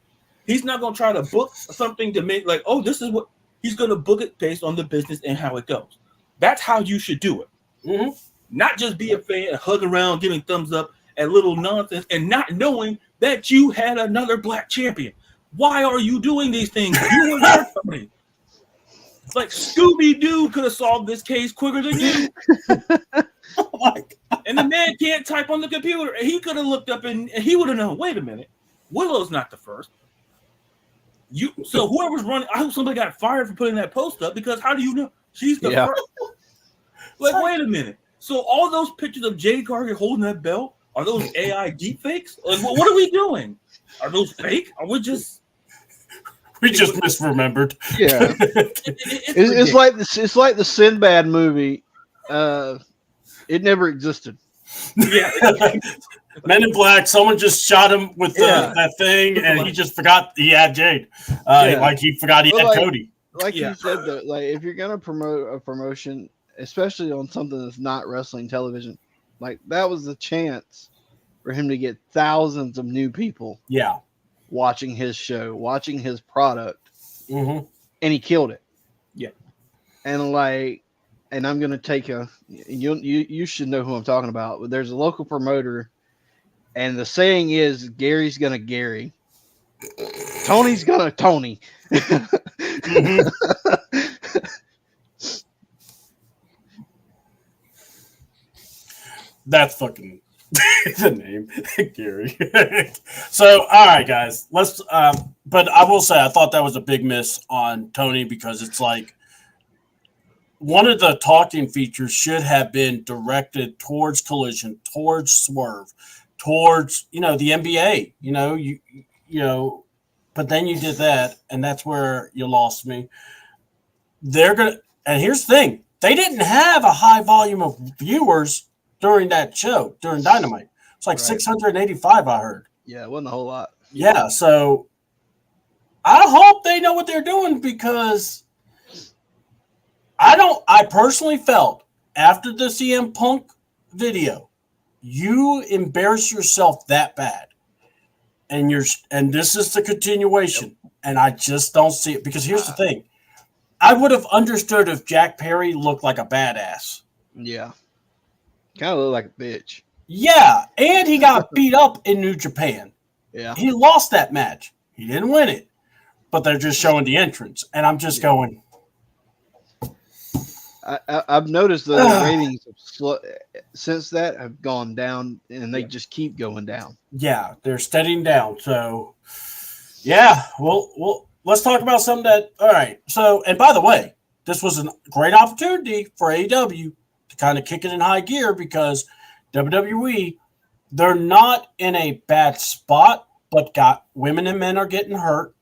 He's not going to try to book something to make like, oh, this is what he's going to book it based on the business and how it goes. That's how you should do it. Mm-hmm. Not just be a fan, hug around, giving thumbs up at little nonsense, and not knowing that you had another black champion. Why are you doing these things? You and your company. Like Scooby-Doo could have solved this case quicker than you. Oh my God. And the man can't type on the computer. And he could have looked up and he would have known, wait a minute, Willow's not the first. So whoever's running, I hope somebody got fired for putting that post up because how do you know she's the first? Like, wait a minute. So all those pictures of Jade Cargill holding that belt, are those AI deepfakes? Like, what are we doing? Are those fake? Are we just... We just misremembered. Yeah. It's like the Sinbad movie. It never existed. Yeah. Men in Black, someone just shot him with that thing, and he just forgot he had Jade. Like he forgot he had Cody. Like you said, though, like if you're gonna promote a promotion, especially on something that's not wrestling television, like that was the chance for him to get thousands of new people. Yeah. Watching his show, watching his product, and he killed it. Yeah. And I'm gonna take you should know who I'm talking about. But there's a local promoter, and the saying is Gary's gonna Gary. Tony's gonna Tony. That's fucking the name, Gary. So, all right, guys, let's. But I will say, I thought that was a big miss on Tony because it's like one of the talking features should have been directed towards Collision, towards Swerve, towards the NBA. You. But then you did that, and that's where you lost me. And here's the thing: they didn't have a high volume of viewers during that show, during Dynamite. It's like 685, I heard. Yeah, it wasn't a whole lot. Yeah, so I hope they know what they're doing because I personally felt after the CM Punk video, you embarrass yourself that bad. And this is the continuation. Yep. And I just don't see it because here's the thing. I would have understood if Jack Perry looked like a badass. Yeah. Kind of look like a bitch. Yeah, and he got beat up in New Japan. Yeah. He lost that match. He didn't win it. But they're just showing the entrance. And I'm just going. I've noticed the ratings since that have gone down, and they just keep going down. Yeah, they're steadying down. So, yeah, well, let's talk about something that – all right. So, and by the way, this was a great opportunity for AEW to kind of kick it in high gear because WWE, they're not in a bad spot, but women and men are getting hurt.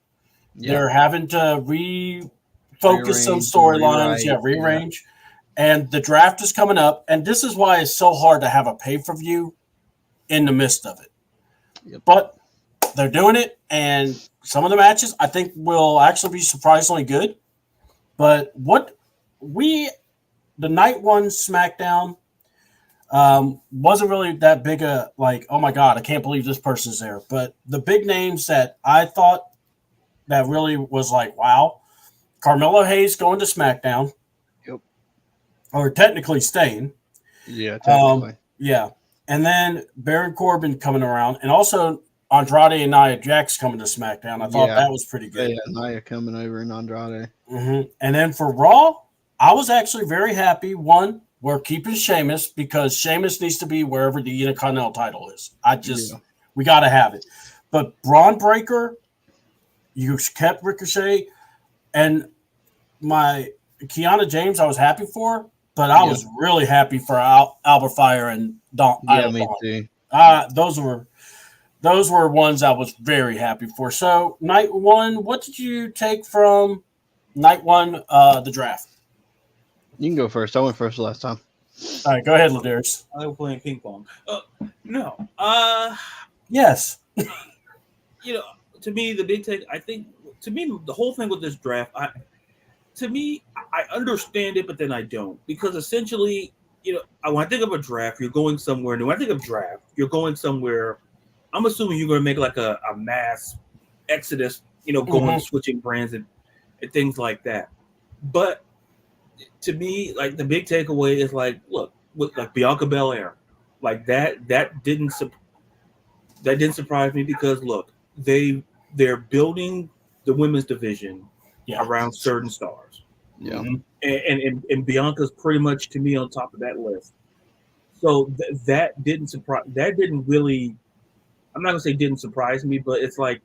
Yeah. They're having to refocus some storylines, rearrange. Yeah. And the draft is coming up, and this is why it's so hard to have a pay-per-view in the midst of it. Yep. But they're doing it, and some of the matches I think will actually be surprisingly good. But the night one SmackDown wasn't really that big a like, oh my God, I can't believe this person's there. But the big names that I thought that really was like, wow, Carmelo Hayes going to SmackDown. Yep. Or technically staying. Yeah, technically. Yeah. And then Baron Corbin coming around. And also Andrade and Nia Jax coming to SmackDown. I thought that was pretty good. Yeah, Nia coming over and Andrade. Mm-hmm. And then for Raw, I was actually very happy. One, we're keeping Sheamus because Sheamus needs to be wherever the Intercontinental title is. We got to have it. But Braun Breaker, you kept Ricochet. And my Kiana James, I was happy for. But I was really happy for Albert Fire and Don. Yeah, me too. Those those were ones I was very happy for. So night one, what did you take from night one, the draft? You can go first. I went first last time. All right, go ahead, Ladarius. I was playing ping pong. No. Yes. You know, to me, the big take. I think to me, the whole thing with this draft. I understand it, but then I don't, because essentially, when I think of a draft, you're going somewhere new. When I think of draft, you're going somewhere. I'm assuming you're going to make like a mass exodus, going switching brands and things like that. But to me, like the big takeaway is like, look, with like Bianca Belair, like that didn't surprise me, because look, they're building the women's division around certain stars. Yeah. And Bianca's pretty much, to me, on top of that list. So that didn't surprise. That didn't really. I'm not gonna say didn't surprise me, but it's like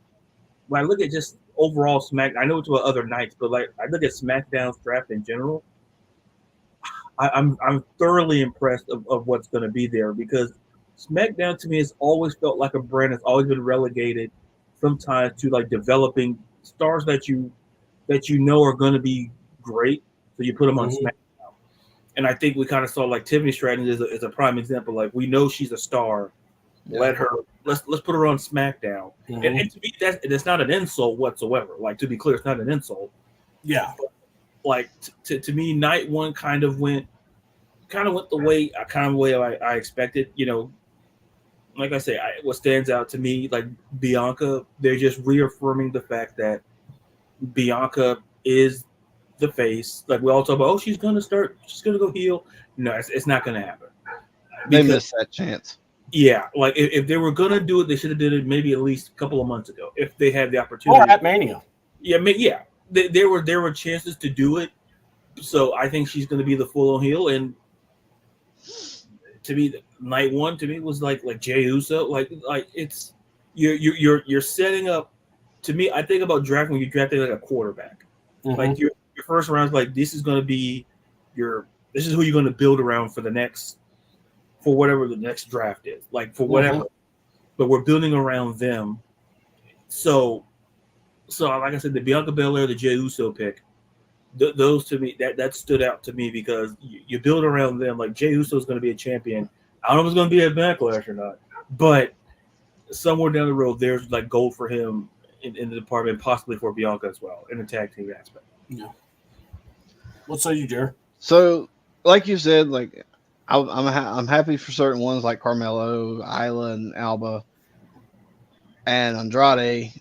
when I look at just overall Smack. I know it's with other nights, but like I look at SmackDown's draft in general. I'm thoroughly impressed of what's going to be there, because SmackDown to me has always felt like a brand that's always been relegated sometimes to like developing stars that you know are going to be great, so you put them on SmackDown. And I think we kind of saw like Tiffany Stratton is a prime example. Like, we know she's a star, let's put her on SmackDown. And to me, that's not an insult whatsoever. Like, to be clear, it's not an insult. Yeah. But, like to me, night one kind of went the way I expected. Like I say, what stands out to me, like Bianca, they're just reaffirming the fact that Bianca is the face. Like, we all talk about, she's gonna go heel. No, it's not gonna happen. They missed that chance. Yeah, like if they were gonna do it, they should have did it maybe at least a couple of months ago, if they had the opportunity. Or at Mania. Yeah. There were chances to do it, so I think she's going to be the full-on heel. And to me, night one to me was like Jey Uso, like it's you're setting up. To me, I think about drafting when you're drafting like a quarterback. Like your first round is like, this is going to be this is who you're going to build around for whatever the next draft is, like for whatever. But we're building around them, so. So, like I said, the Bianca Belair, the Jey Uso pick, those to me, that stood out to me, because you build around them. Like, Jey Uso is going to be a champion. I don't know if it's going to be at Backlash or not, but somewhere down the road, there's like gold for him in the department, possibly for Bianca as well, in the tag team aspect. Yeah. What say you, Jared? So, like you said, like I'm happy for certain ones like Carmelo, Isla, and Alba, and Andrade.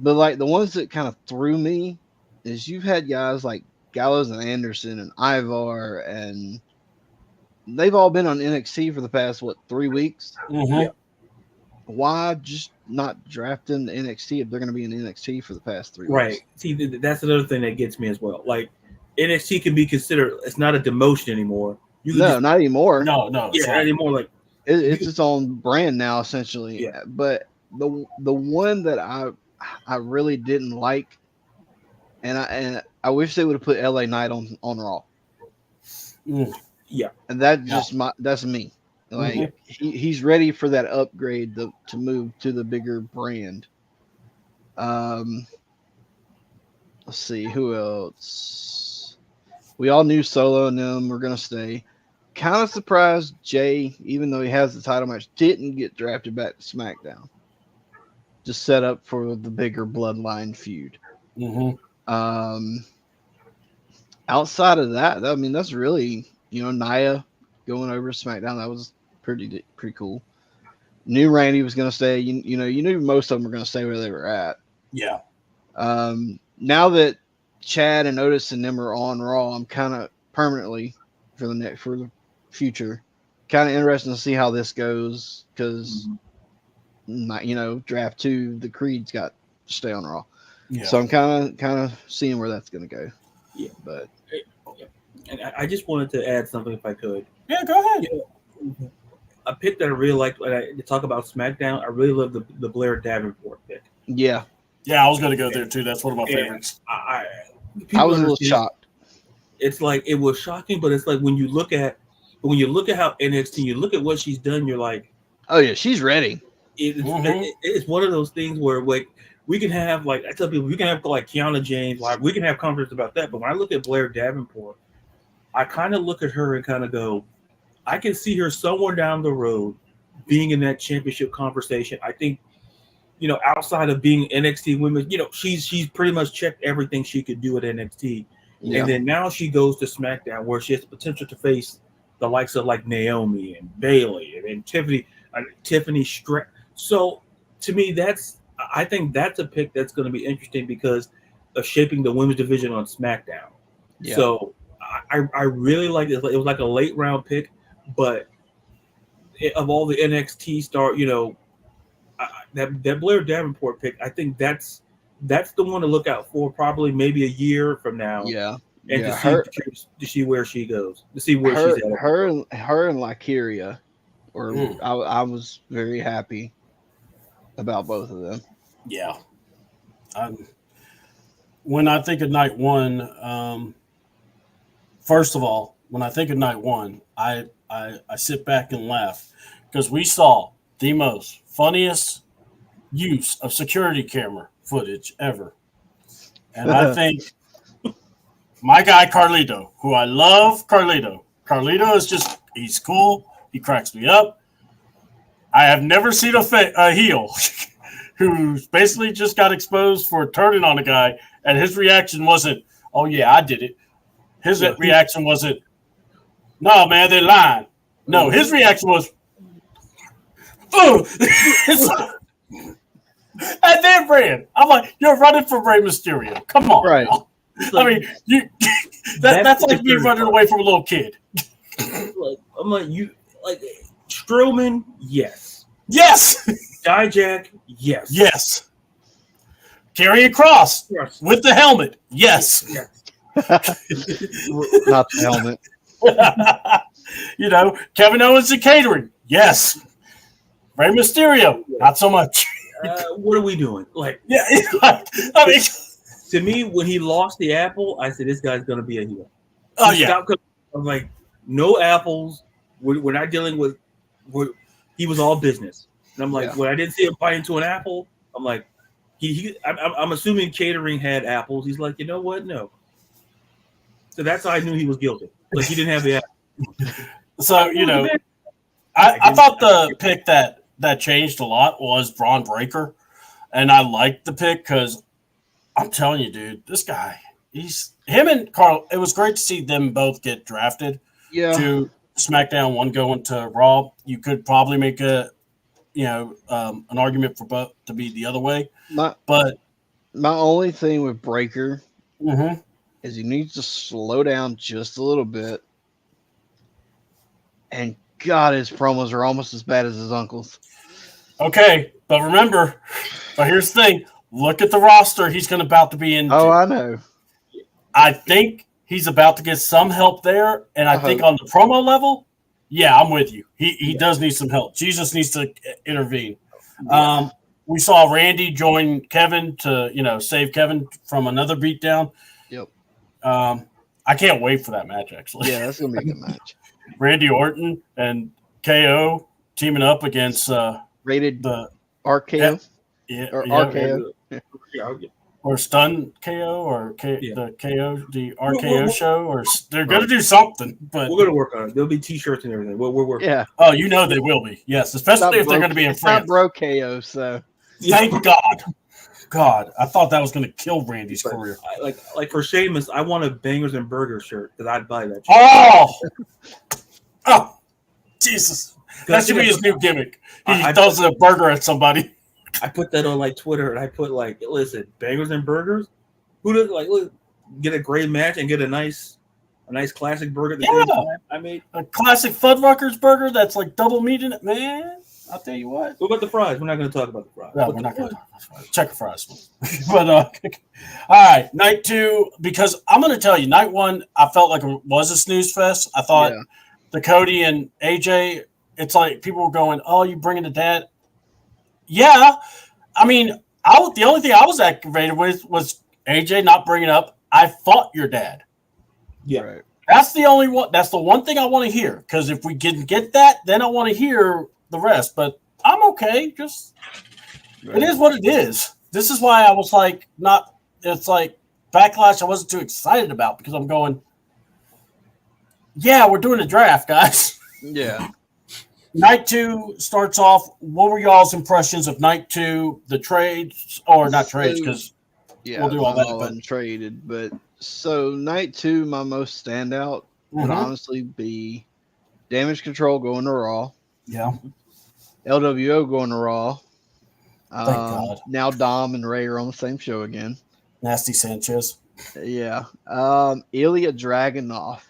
But like the ones that kind of threw me is you've had guys like Gallows and Anderson and Ivar, and they've all been on NXT for the past 3 weeks. Yeah. Why just not draft them to NXT if they're going to be in NXT for the past 3 weeks? Right. See, that's another thing that gets me as well. Like, NXT can be considered, it's not a demotion anymore. Not anymore. No. Yeah, not anymore. Like, it's its own brand now, essentially. Yeah. But the one that I really didn't like, and I wish they would have put LA Knight on Raw. Yeah, and that's me. Like he's ready for that upgrade to move to the bigger brand. Let's see who else. We all knew Solo and them were gonna stay. Kind of surprised Jay, even though he has the title match, didn't get drafted back to SmackDown. Just set up for the bigger bloodline feud. Outside of that, I mean, that's really, Nia going over to SmackDown. That was pretty cool. Knew Randy was going to stay. You knew most of them were going to stay where they were at. Yeah. Now that Chad and Otis and them are on Raw, I'm kind of permanently for the future, kind of interested to see how this goes, because. Draft 2, the Creed's got to stay on Raw. Yeah. So I'm kind of seeing where that's going to go. Yeah. But and I just wanted to add something if I could. Yeah, go ahead. A pick that I really liked, to talk about SmackDown, I really love the Blair Davenport pick. Yeah. Yeah, I was going to go there too. That's one of my favorites. I was a little shocked. It's like, it was shocking, but it's like when you look at how NXT, you look at what she's done, you're like, oh yeah, she's ready. it's one of those things where like we can have like I tell people we can have like Kiana James, like we can have conversations about that. But when I look at Blair Davenport, I kind of look at her and kind of go, I can see her somewhere down the road being in that championship conversation. I think, outside of being NXT women, she's pretty much checked everything she could do at NXT. Yeah. And then now she goes to SmackDown where she has the potential to face the likes of like Naomi and Bayley and then Tiffany Stratton. So to me, I think that's a pick that's going to be interesting because of shaping the women's division on SmackDown. Yeah. So I really like it. It was like a late round pick, but of all the NXT star, that Blair Davenport pick, I think that's the one to look out for. Probably maybe a year from now. Yeah. And to see where she goes, to see where she's at. Her and Lycaria, I was very happy about both of them. Yeah. When I think of night one, first of all, when I think of night one, I sit back and laugh because we saw the most funniest use of security camera footage ever. And I think my guy Carlito, who I love, Carlito is he's cool. He cracks me up. I have never seen a heel who's basically just got exposed for turning on a guy, and his reaction wasn't, "Oh yeah, I did it." His reaction wasn't, "No, man, they're lying." No, his reaction was, "Oh." And then ran. I'm like, "You're running for Rey Mysterio. Come on." Right. I mean, that's like me running away from a little kid. I'm like, Strowman, yes. Yes. Dijak, yes. Yes. Karrion Kross with the helmet. Yes. Not the helmet. Kevin Owens and catering. Yes. Rey Mysterio, not so much. What are we doing? To me, when he lost the apple, I said, this guy's going to be a heel. I'm like, no apples. We're not dealing with he was all business. And I'm like, when I didn't see him bite into an apple, I'm like, I'm assuming catering had apples. He's like, you know what? No. So that's how I knew he was guilty. Like, he didn't have the apple. So, I thought the pick that changed a lot was Braun Breaker. And I liked the pick because I'm telling you, dude, this guy, him and Carl, it was great to see them both get drafted to SmackDown, one going to Raw. You could probably make an argument for both to be the other way. But my only thing with Breaker is he needs to slow down just a little bit. And God, his promos are almost as bad as his uncle's. Okay, but here's the thing. Look at the roster he's about to be in. Oh, I know. I think he's about to get some help there, and I think on the promo level, I'm with you. He does need some help. Jesus needs to intervene. Yeah. We saw Randy join Kevin to save Kevin from another beatdown. Yep. I can't wait for that match, actually. Yeah, that's gonna be a good match. Randy Orton and KO teaming up against rated the RKO. RKO. Or Stun KO or the KO, the RKO show, or they're going to do something. But we're going to work on it. There'll be T-shirts and everything. We're working. Yeah. Oh, they will be. Yes, especially if they're going to be in France. Not bro KO, so thank God. God, I thought that was going to kill Randy's career. Like for Sheamus, I want a Bangers and Burgers shirt because I'd buy that. Oh, Jesus! That should be his new gimmick. He throws a burger at somebody. I put that on Twitter, and I put listen, Bangers and Burgers. Who does get a great match and get a nice classic burger at the same time? I mean, a classic Fuddruckers burger that's double meat in it, man. I'll tell you what. What about the fries? We're not going to talk about the fries. No, we're not going to talk about the fries. Check the fries. But all right, night two. Because I'm going to tell you, night one, I felt like it was a snooze fest. I thought the Cody and AJ. It's like people were going, "Oh, you bringing the dad?" Yeah, I mean, the only thing I was aggravated with was AJ not bringing up, "I fought your dad." Yeah, right. That's the only one. That's the one thing I want to hear. Because if we can get that, then I want to hear the rest. But I'm okay. Just it is what it is. This is why I was like, not. It's like Backlash. I wasn't too excited about because I'm going. Yeah, we're doing a draft, guys. Yeah. Night 2 starts off. What were y'all's impressions of Night 2? The trades, or not trades, because we'll do all that. All But untraded. But so Night 2, my most standout would honestly be Damage Control going to Raw. Yeah. LWO going to Raw. Thank God. Now Dom and Ray are on the same show again. Nasty Sanchez. Yeah. Ilya Dragunov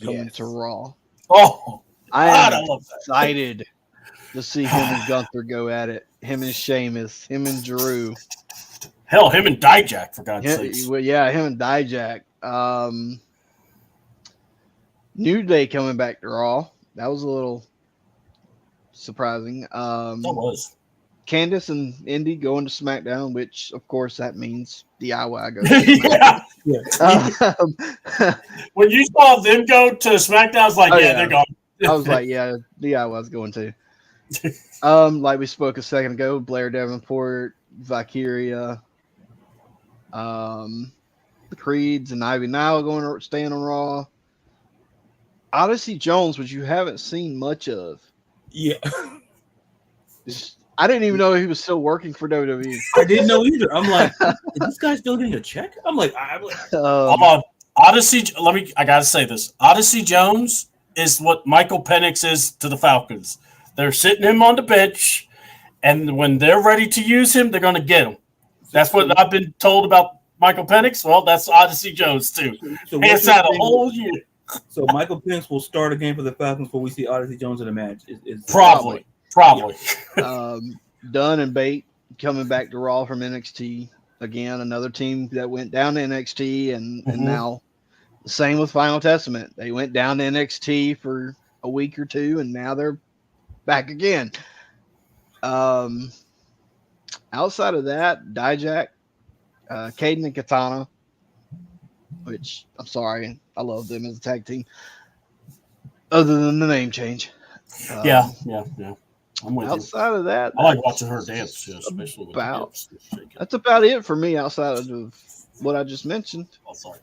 coming to Raw. Oh, I God, am I love that. excited to see him and Gunther go at it. Him and Sheamus. Him and Drew. Hell, him and Dijak, for God's sakes. Well, yeah, him and Dijak. New Day coming back to Raw. That was a little surprising. That was. Candice and Indy going to SmackDown, which of course that means DIY goes to Yeah. When you saw them go to SmackDown, I was like, they're going. I was like, yeah, DIY's going to. Like we spoke a second ago, Blair Davenport, Valkyria, the Creeds, and Ivy Nile staying on Raw. Odyssey Jones, which you haven't seen much of. Yeah. I didn't even know he was still working for WWE. I didn't know either. I'm like, is this guy still getting a check? I'm like, hold on. Odyssey, I gotta say this. Odyssey Jones is what Michael Penix is to the Falcons. They're sitting him on the bench, and when they're ready to use him, they're gonna get him. That's what I've been told about Michael Penix. Well, that's Odyssey Jones too. So it's out a whole year. So Michael Penix will start a game for the Falcons before we see Odyssey Jones in a match. Probably. Dunn and Bate coming back to Raw from NXT. Again, another team that went down to NXT and now the same with Final Testament. They went down to NXT for a week or two and now they're back again. Outside of that, Dijak, Caden and Katana, which I'm sorry, I love them as a tag team. Other than the name change. Yeah. I'm with outside you. Of that, I like watching her dance, especially with the hips. That's about it for me outside of what I just mentioned. Oh, sorry.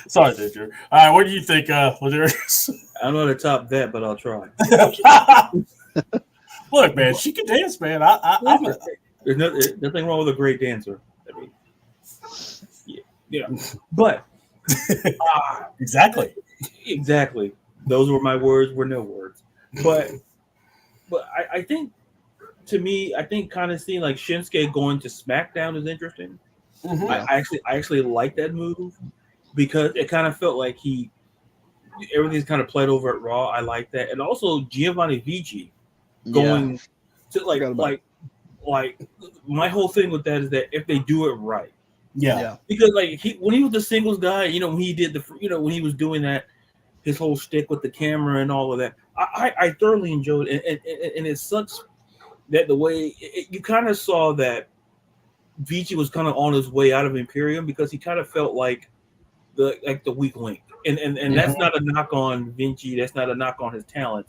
Sorry, Drew. All right, what do you think, Ladarius? I don't know how to top that, but I'll try. Look, man, she can dance, man. There's nothing wrong with a great dancer. I mean, yeah. But exactly. Those were my words, were no words. But I think, to me, kind of seeing like Shinsuke going to SmackDown is interesting. Mm-hmm. I actually like that move because it kind of felt like everything's kind of played over at Raw. I like that, and also Giovanni Vici going to like my whole thing with that is that if they do it right, because like when he was the singles guy, when he did when he was doing that. His whole shtick with the camera and all of that, I thoroughly enjoyed it, and it sucks that the way you kind of saw that Vici was kind of on his way out of Imperium because he kind of felt like the weak link, and that's not a knock on Vinci, that's not a knock on his talent,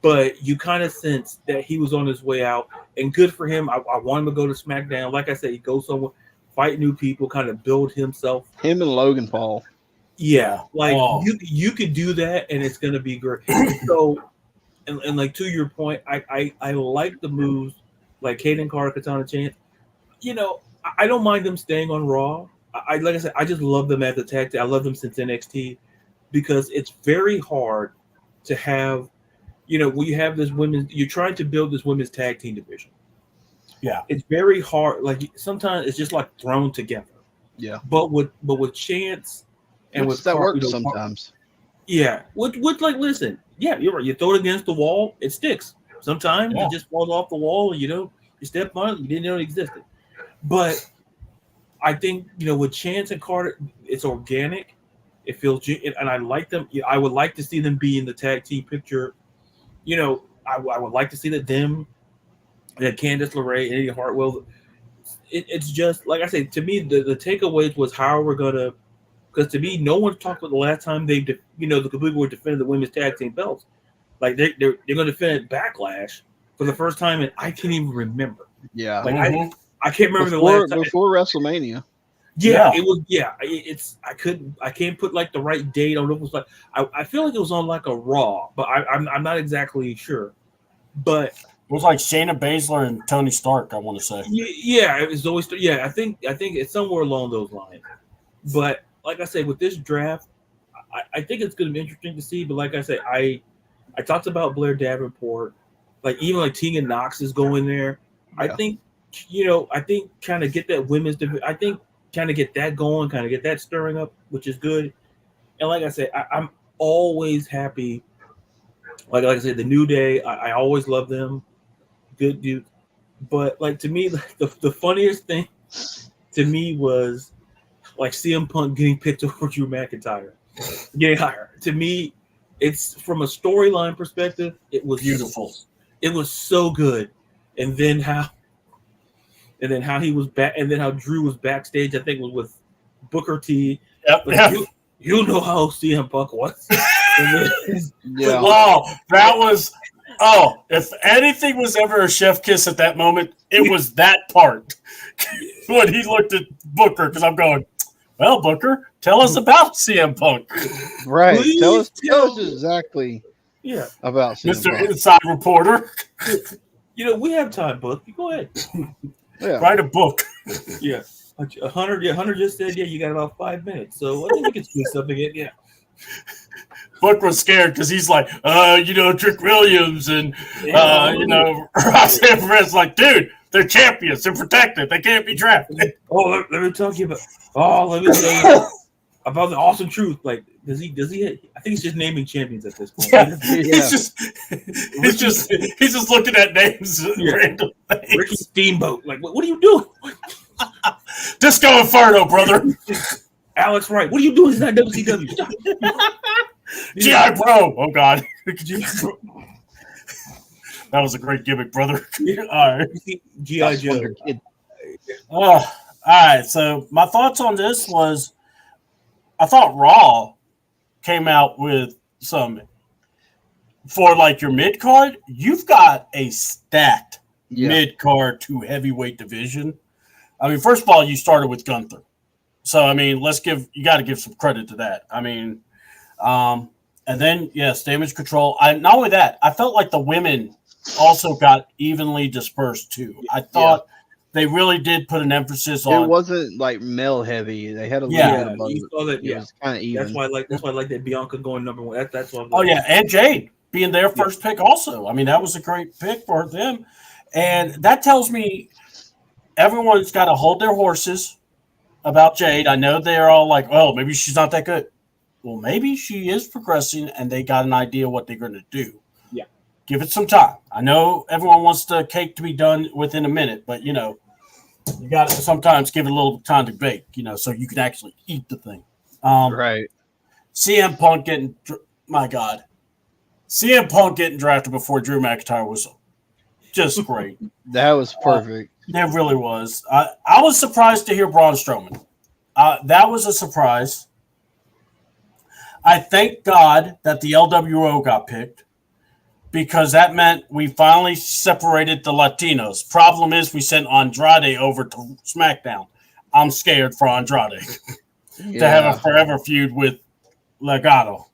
but you kind of sense that he was on his way out, and good for him. I want him to go to SmackDown. Like I said, he goes somewhere, fight new people, kind of build himself. Him and Logan Paul. Yeah, like you could do that, and it's gonna be great. So, and like to your point, I like the moves like Kaden Carter, Katana Chance. I don't mind them staying on Raw. Like I said, I just love them as a tag team. I love them since NXT because it's very hard to have, when you have this you're trying to build this women's tag team division. Yeah, it's very hard. Like sometimes it's just like thrown together. Yeah, but with Chance. And with that works sometimes. Yeah. With listen, yeah, you're right. You throw it against the wall, it sticks. Sometimes it just falls off the wall, and you step on it, you didn't know it existed. But I think, with Chance and Carter, it's organic. It feels, and I like them. I would like to see them be in the tag team picture. I would like to see that Candice LeRae and Eddie Hartwell. It's just, like I say, to me, the takeaways was how we're going to, because to me, no one talked about the last time the people were defending the women's tag team belts. Like they're going to defend Backlash for the first time, and I can't even remember. Yeah, Like I can't remember the last time before WrestleMania. Yeah, it was. Yeah, it's. I can't put like the right date on it. It was like I feel like it was on like a Raw, but I'm not exactly sure. But it was like Shayna Baszler and Tony Stark. I want to say. Yeah, it was always. Yeah, I think it's somewhere along those lines. But like I said, with this draft, I think it's going to be interesting to see. But like I said, I talked about Blair Davenport, like even like Tegan Knox is going there. Yeah. I think kind of get that women's division. I think kind of get that going, kind of get that stirring up, which is good. And like I said, I'm always happy. Like I said, the New Day, I always love them. Good dude. But like to me, the funniest thing to me was like CM Punk getting picked over Drew McIntyre, getting hired. To me, it's from a storyline perspective, it was beautiful. It was so good. And then how he was back, and then how Drew was backstage, I think was with Booker T. Yep. You know how CM Punk was. Yeah. Wow, that was. Oh, if anything was ever a chef kiss at that moment, it was that part when he looked at Booker. Because I'm going, well, Booker, tell us about CM Punk. Right. Please tell us exactly. Yeah. About CM Mr. Punk. Inside Reporter. We have time, Book. You go ahead. Yeah. Write a book. Yeah. 100 just said, you got about 5 minutes. So I think we can squeeze something in. Yeah. Book was scared because he's like, Trick Williams and, Roxanne Perez. Like, dude, they're champions. They're protected. They can't be drafted. Oh, let me talk to you about. Let me tell you about the awesome truth. Like, does he? I think he's just naming champions at this point. Yeah. He's just looking at names. Yeah. Random names. Ricky Steamboat. Like, what are you doing? Disco Inferno, brother. Alex Wright. What are you doing? It's not WCW. G.I. Bro. Oh, God. That was a great gimmick, brother. All right. G.I. Joe. All right. So my thoughts on this was I thought Raw came out with some for like your mid card. You've got a stacked mid card to heavyweight division. I mean, first of all, you started with Gunther. So, I mean, you got to give some credit to that. I mean, and then, yes, Damage Control. Not only that, I felt like the women also got evenly dispersed too. I thought they really did put an emphasis on. It wasn't like male heavy. They had a little bit of both. You saw that, it was kind of even. That's why I like that Bianca going number one. That's why. And Jade being their first pick also. I mean, that was a great pick for them, and that tells me everyone's got to hold their horses about Jade. I know they're all like, "Oh, maybe she's not that good." Well, maybe she is progressing, and they got an idea what they're going to do. Yeah, give it some time. I know everyone wants the cake to be done within a minute, but you got to sometimes give it a little time to bake. So you can actually eat the thing. Right. CM Punk CM Punk getting drafted before Drew McIntyre was just great. That was perfect. It really was. I was surprised to hear Braun Strowman. That was a surprise. I thank God that the LWO got picked because that meant we finally separated the Latinos. Problem is we sent Andrade over to SmackDown. I'm scared for Andrade to have a forever feud with Legado.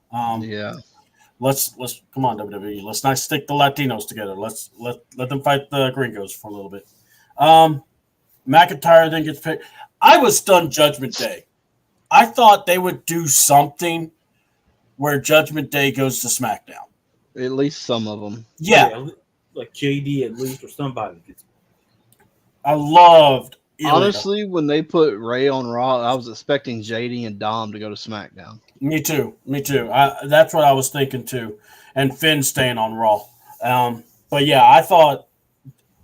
Let's come on, WWE. Let's not stick the Latinos together. Let's let them fight the Gringos for a little bit. McIntyre then gets picked. I was stunned Judgment Day. I thought they would do something where Judgment Day goes to SmackDown. At least some of them. Yeah. Like JD at least or somebody. I loved Ilya. Honestly, when they put Ray on Raw, I was expecting JD and Dom to go to SmackDown. Me too. That's what I was thinking too. And Finn staying on Raw. But yeah, I thought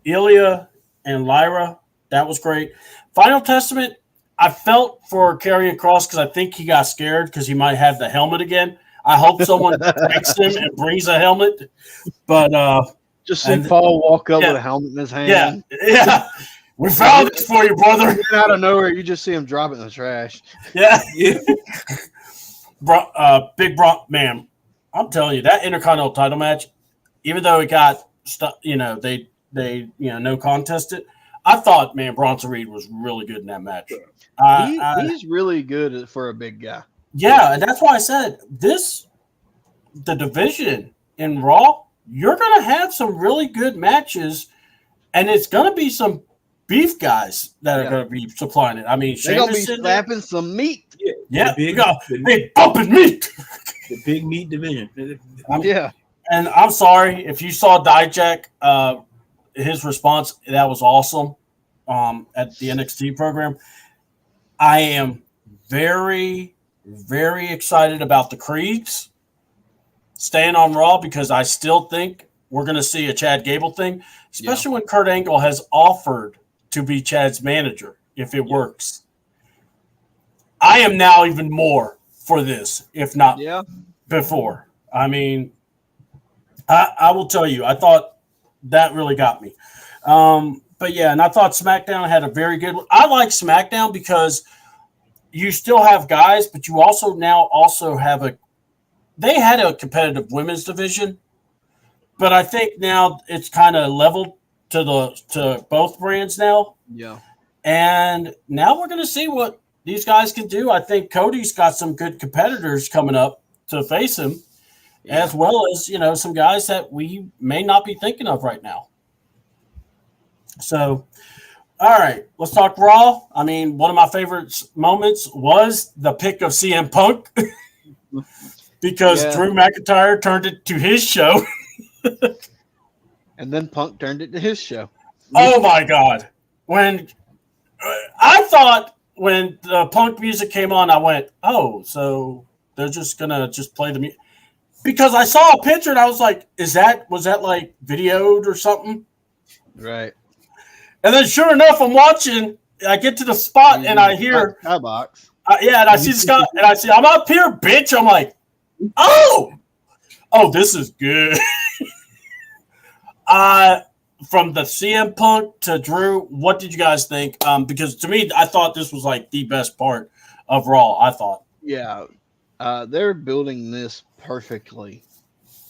Ilya and Lyra, that was great. Final Testament, I felt for Karrion Kross because I think he got scared because he might have the helmet again. I hope someone breaks him and brings a helmet. But just see Paul walk up with a helmet in his hand. Yeah. We found it for you, brother. And out of nowhere, you just see him drop it in the trash. Yeah. Big Brock, man. I'm telling you, that Intercontinental title match, even though it got stuck, they no contest it. I thought, man, Bronson Reed was really good in that match. He's really good for a big guy. Yeah, and that's why I said the division in Raw, you're going to have some really good matches, and it's going to be some beef guys that are going to be supplying it. I mean, they're going to be slapping some meat. Yeah, big bumping meat. The big meat division. And I'm sorry if you saw Dijak, his response, that was awesome at the NXT program. I am very, very excited about the Creeds staying on Raw because I still think we're going to see a Chad Gable thing, especially when Kurt Angle has offered to be Chad's manager if it works. I am now even more for this, if not before. I mean, I will tell you, I thought that really got me. But yeah, and I thought SmackDown had a very good one. I like SmackDown because you still have guys, but you also have they had a competitive women's division, but I think now it's kind of leveled to both brands now. Yeah. And now we're going to see what these guys can do. I think Cody's got some good competitors coming up to face him, as well as, some guys that we may not be thinking of right now. So, all right, let's talk Raw. I mean, one of my favorite moments was the pick of CM Punk because Drew McIntyre turned it to his show. And then Punk turned it to his show. Oh, my God. When I thought when the Punk music came on, I went, oh, so they're just going to just play the music. Because I saw a picture and I was like, was that like videoed or something? Right. And then sure enough, I'm watching, I get to the spot and I hear Skybox. And I see Scott and I see, I'm up here, bitch. I'm like, oh, this is good. From the CM Punk to Drew, what did you guys think? Because to me, I thought this was like the best part of Raw. I thought. Yeah. They're building this perfectly.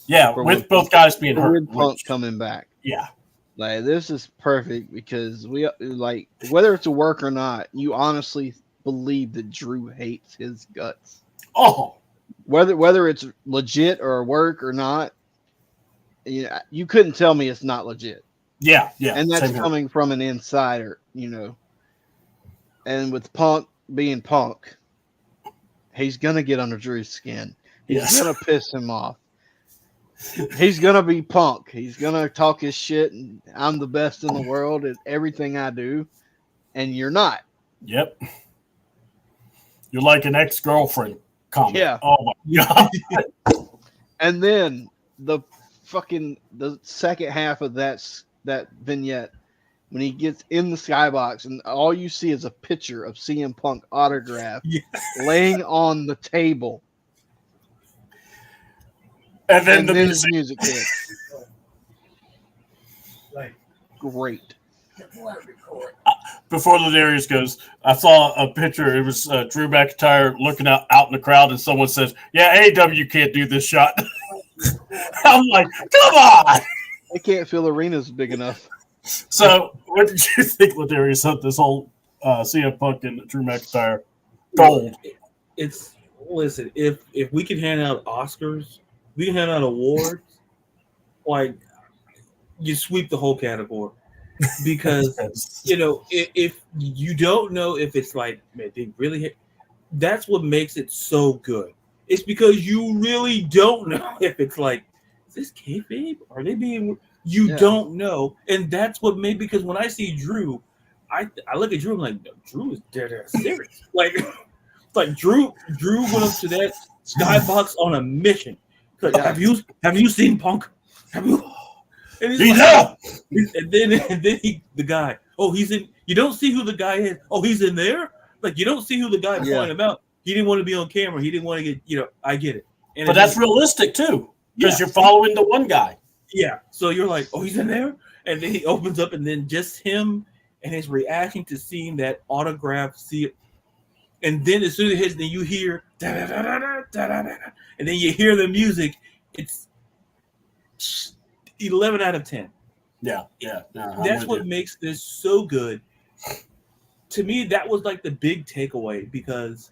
Yeah, with both guys being hurt. With Punk coming back. Yeah. Like, this is perfect because we like, whether it's a work or not, you honestly believe that Drew hates his guts. Oh. Whether it's legit or work or not, you couldn't tell me it's not legit. Yeah. And that's coming from an insider, And with Punk being Punk, he's going to get under Drew's skin. He's going to piss him off. He's going to be Punk. He's going to talk his shit, and I'm the best in the world at everything I do, and you're not. Yep. You're like an ex-girlfriend comment. Yeah. Oh, my God. And then the second half of that vignette, when he gets in the skybox and all you see is a picture of CM Punk autograph laying on the table. And then the music hits. Great. Before Ladarius goes, I saw a picture. It was Drew McIntyre looking out in the crowd, and someone says, "Yeah, AEW can't do this shot." I'm like, "Come on!" They can't fill arenas big enough. So, what did you think, Ladarius, of this whole CM Punk and Drew McIntyre gold? Listen. If we can hand out Oscars, we can hand out awards. Like, you sweep the whole category. Because if you don't know if it's like, man, they really hit, that's what makes it so good. It's because you really don't know if it's like, is this kayfabe? Are they being? You don't know, and that's what made. Because when I see Drew, I look at Drew. I'm like, no, Drew is dead ass serious. like Drew went up to that skybox on a mission. Like, have you seen Punk? Have you? And he's like, and then the guy. Oh, he's in. You don't see who the guy is. Oh, he's in there. Like, you don't see who the guy pointing him out. He didn't want to be on camera. He didn't want to get. I get it. And but that's realistic too, because you're following the one guy. Yeah. So you're like, oh, he's in there, and then he opens up, and then just him and his reaction to seeing that autograph. See it, and then as soon as it hits, then you hear da da da da da da da, and then you hear the music, it's 11 out of 10. Yeah. No, That's what makes this so good. To me, that was like the big takeaway because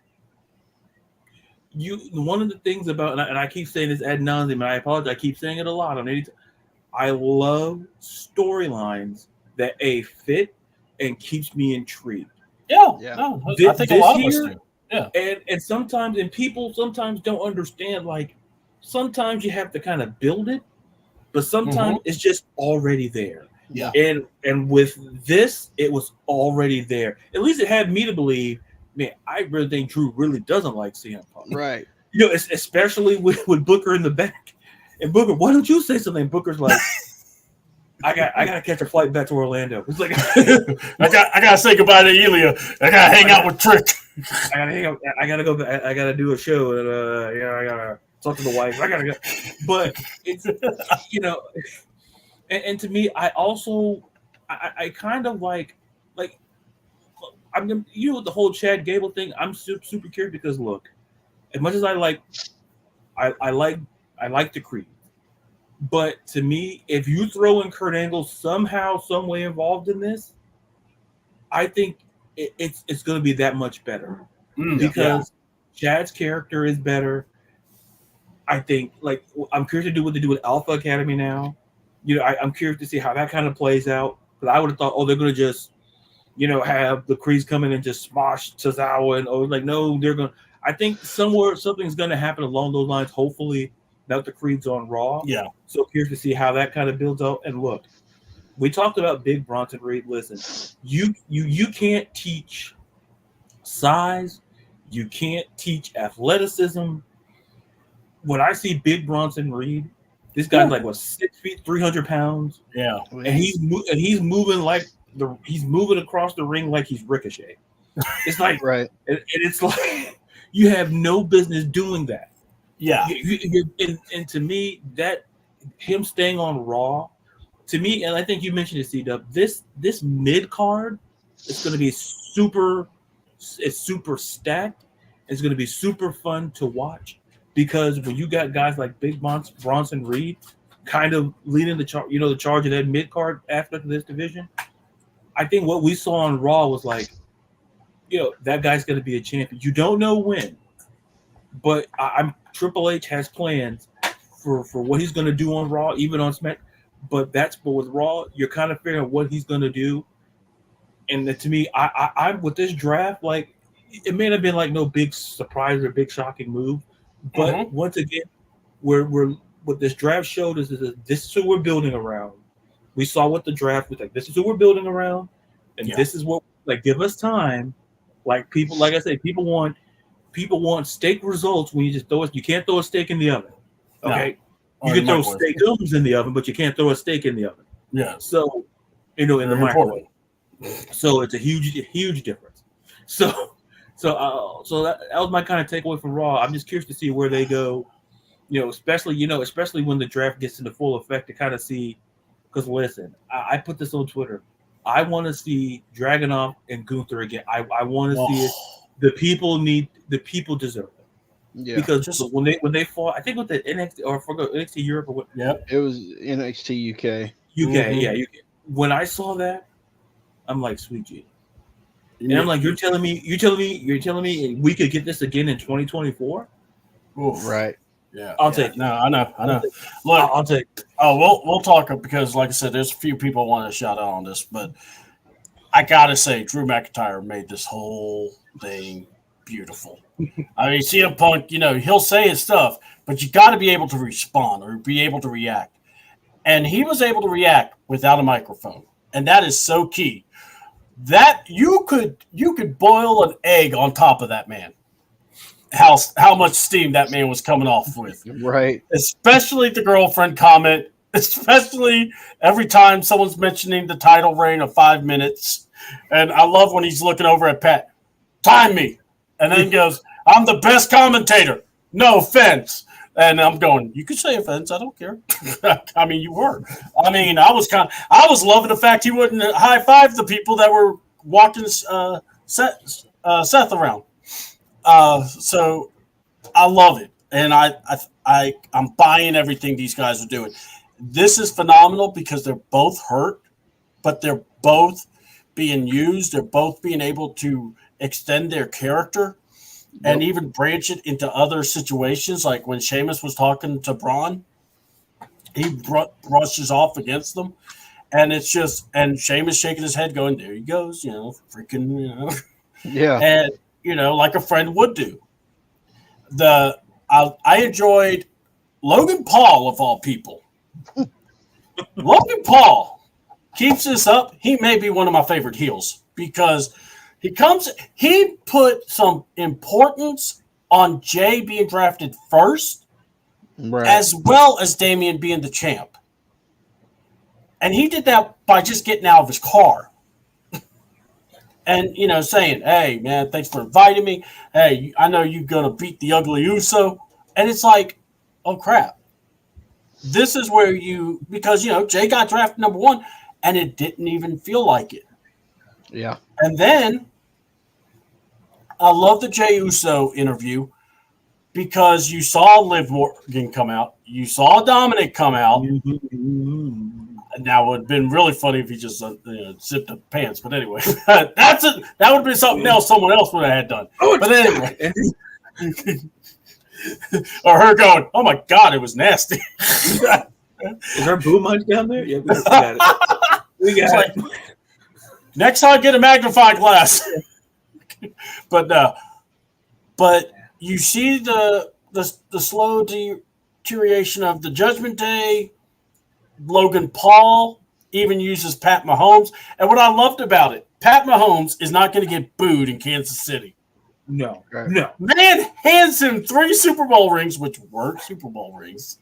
one of the things about, and I keep saying this ad nauseum, and I apologize, I keep saying it a lot on any. I love storylines that fit and keeps me intrigued. Yeah. No, I think a lot of us do. Yeah. And sometimes, people sometimes don't understand. Like sometimes you have to kind of build it, but sometimes it's just already there. Yeah. And with this, it was already there. At least it had me to believe, man, I really think Drew really doesn't like CM Punk. Right. You know, especially with Booker in the back. And Booker, why don't you say something? Booker's like, I gotta catch a flight back to Orlando. It's like I gotta say goodbye to Elia. I gotta hang out with Trick. I gotta hang out. I gotta go. I gotta do a show, and I gotta talk to the wife. I gotta go. But it's and to me, I also I kind of like I'm the whole Chad Gable thing. I'm super curious because look, as much as I like the Creed, but to me, if you throw in Kurt Angle somehow, some way involved in this, I think it's going to be that much better because Chad's character is better. I think I'm curious to do what they do with Alpha Academy now. I'm curious to see how that kind of plays out. Because I would have thought, they're going to just, have the Creeds come in and just smosh Tozawa and no, they're going to. I think something's going to happen along those lines. Hopefully, now the Creed's on Raw. Yeah. So curious to see how that kind of builds out. And look, we talked about Big Bronson Reed. Listen, you can't teach size. You can't teach athleticism. When I see Big Bronson Reed, this guy's 6 feet, 300 pounds. Yeah. And he's moving he's moving across the ring like he's Ricochet. It's like right. And it's like you have no business doing that. Yeah. And to me, that him staying on Raw, to me, and I think you mentioned it, C-Dub, this mid card is going to be super stacked. It's going to be super fun to watch because when you got guys like Big Bronson Reed kind of leading the charge, the charge of that mid card aspect of this division, I think what we saw on Raw was that guy's going to be a champion. You don't know when, but Triple H has plans for what he's going to do on Raw, even on Smack. But with Raw, you're kind of figuring out what he's going to do. And to me, I with this draft, it may have been no big surprise or big shocking move, but once again, we're what this draft showed us is this is who we're building around. We saw what the draft was like. This is who we're building around, and this is what give us time. People, like I say, people want steak results when you just throw it. You can't throw a steak in the oven. Okay, you can throw steakums in the oven, but you can't throw a steak in the oven. Yeah. So, in the microwave. So it's a huge difference. So that was my kind of takeaway from Raw. I'm just curious to see where they go. Especially when the draft gets into full effect to kind of see. Because listen, I put this on Twitter. I want to see Dragunov and Gunther again. I want to see it. The people deserve it. Yeah. Because when they fought, I think with the NXT or NXT Europe or what? Yep. It was NXT UK. UK. When I saw that, I'm like, sweet G. And I'm like, you're telling me we could get this again in 2024? Right. Yeah, I'll take it. No, I know. Look, I'll take it. Oh, we'll talk because, like I said, there's a few people want to shout out on this, but I gotta say, Drew McIntyre made this whole thing beautiful. I mean, CM Punk, he'll say his stuff, but you got to be able to respond or be able to react, and he was able to react without a microphone, and that is so key. That you could boil an egg on top of that man. How much steam that man was coming off with. Right. Especially the girlfriend comment, especially every time someone's mentioning the title reign of 5 minutes. And I love when he's looking over at Pat. Time me. And then he goes, I'm the best commentator. No offense. And I'm going, you could say offense. I don't care. I mean, you were. I mean, I was loving the fact he wouldn't high five the people that were walking Seth around. So I love it. and I'm buying everything these guys are doing. This is phenomenal because they're both hurt, but they're both being used. They're both being able to extend their character and even branch it into other situations. Like when Sheamus was talking to Braun, he brushes off against them. And it's just, and Sheamus shaking his head going, there he goes, freaking, Yeah. And, like a friend would do. I enjoyed Logan Paul, of all people. Logan Paul keeps this up. He may be one of my favorite heels because he put some importance on Jay being drafted first, Right. as well as Damian being the champ. And he did that by just getting out of his car and, saying, hey, man, thanks for inviting me. Hey, I know you're going to beat the ugly Uso. And it's like, oh, crap. This is where because, Jay got drafted number 1 and it didn't even feel like it. Yeah. And then I love the Jay Uso interview because you saw Liv Morgan come out. You saw Dominic come out. Now, it would have been really funny if he just zipped up pants. But anyway, that would have been something else someone else would have had done. But anyway. Or her going, oh, my God, it was nasty. Is her boom mic down there? Yeah, we got it. We got it. Next time, get a magnifying glass. But you see the slow deterioration of the Judgment Day. Logan Paul even uses Pat Mahomes. And what I loved about it, Pat Mahomes is not going to get booed in Kansas City. No. Man hands him 3 Super Bowl rings, which weren't Super Bowl rings.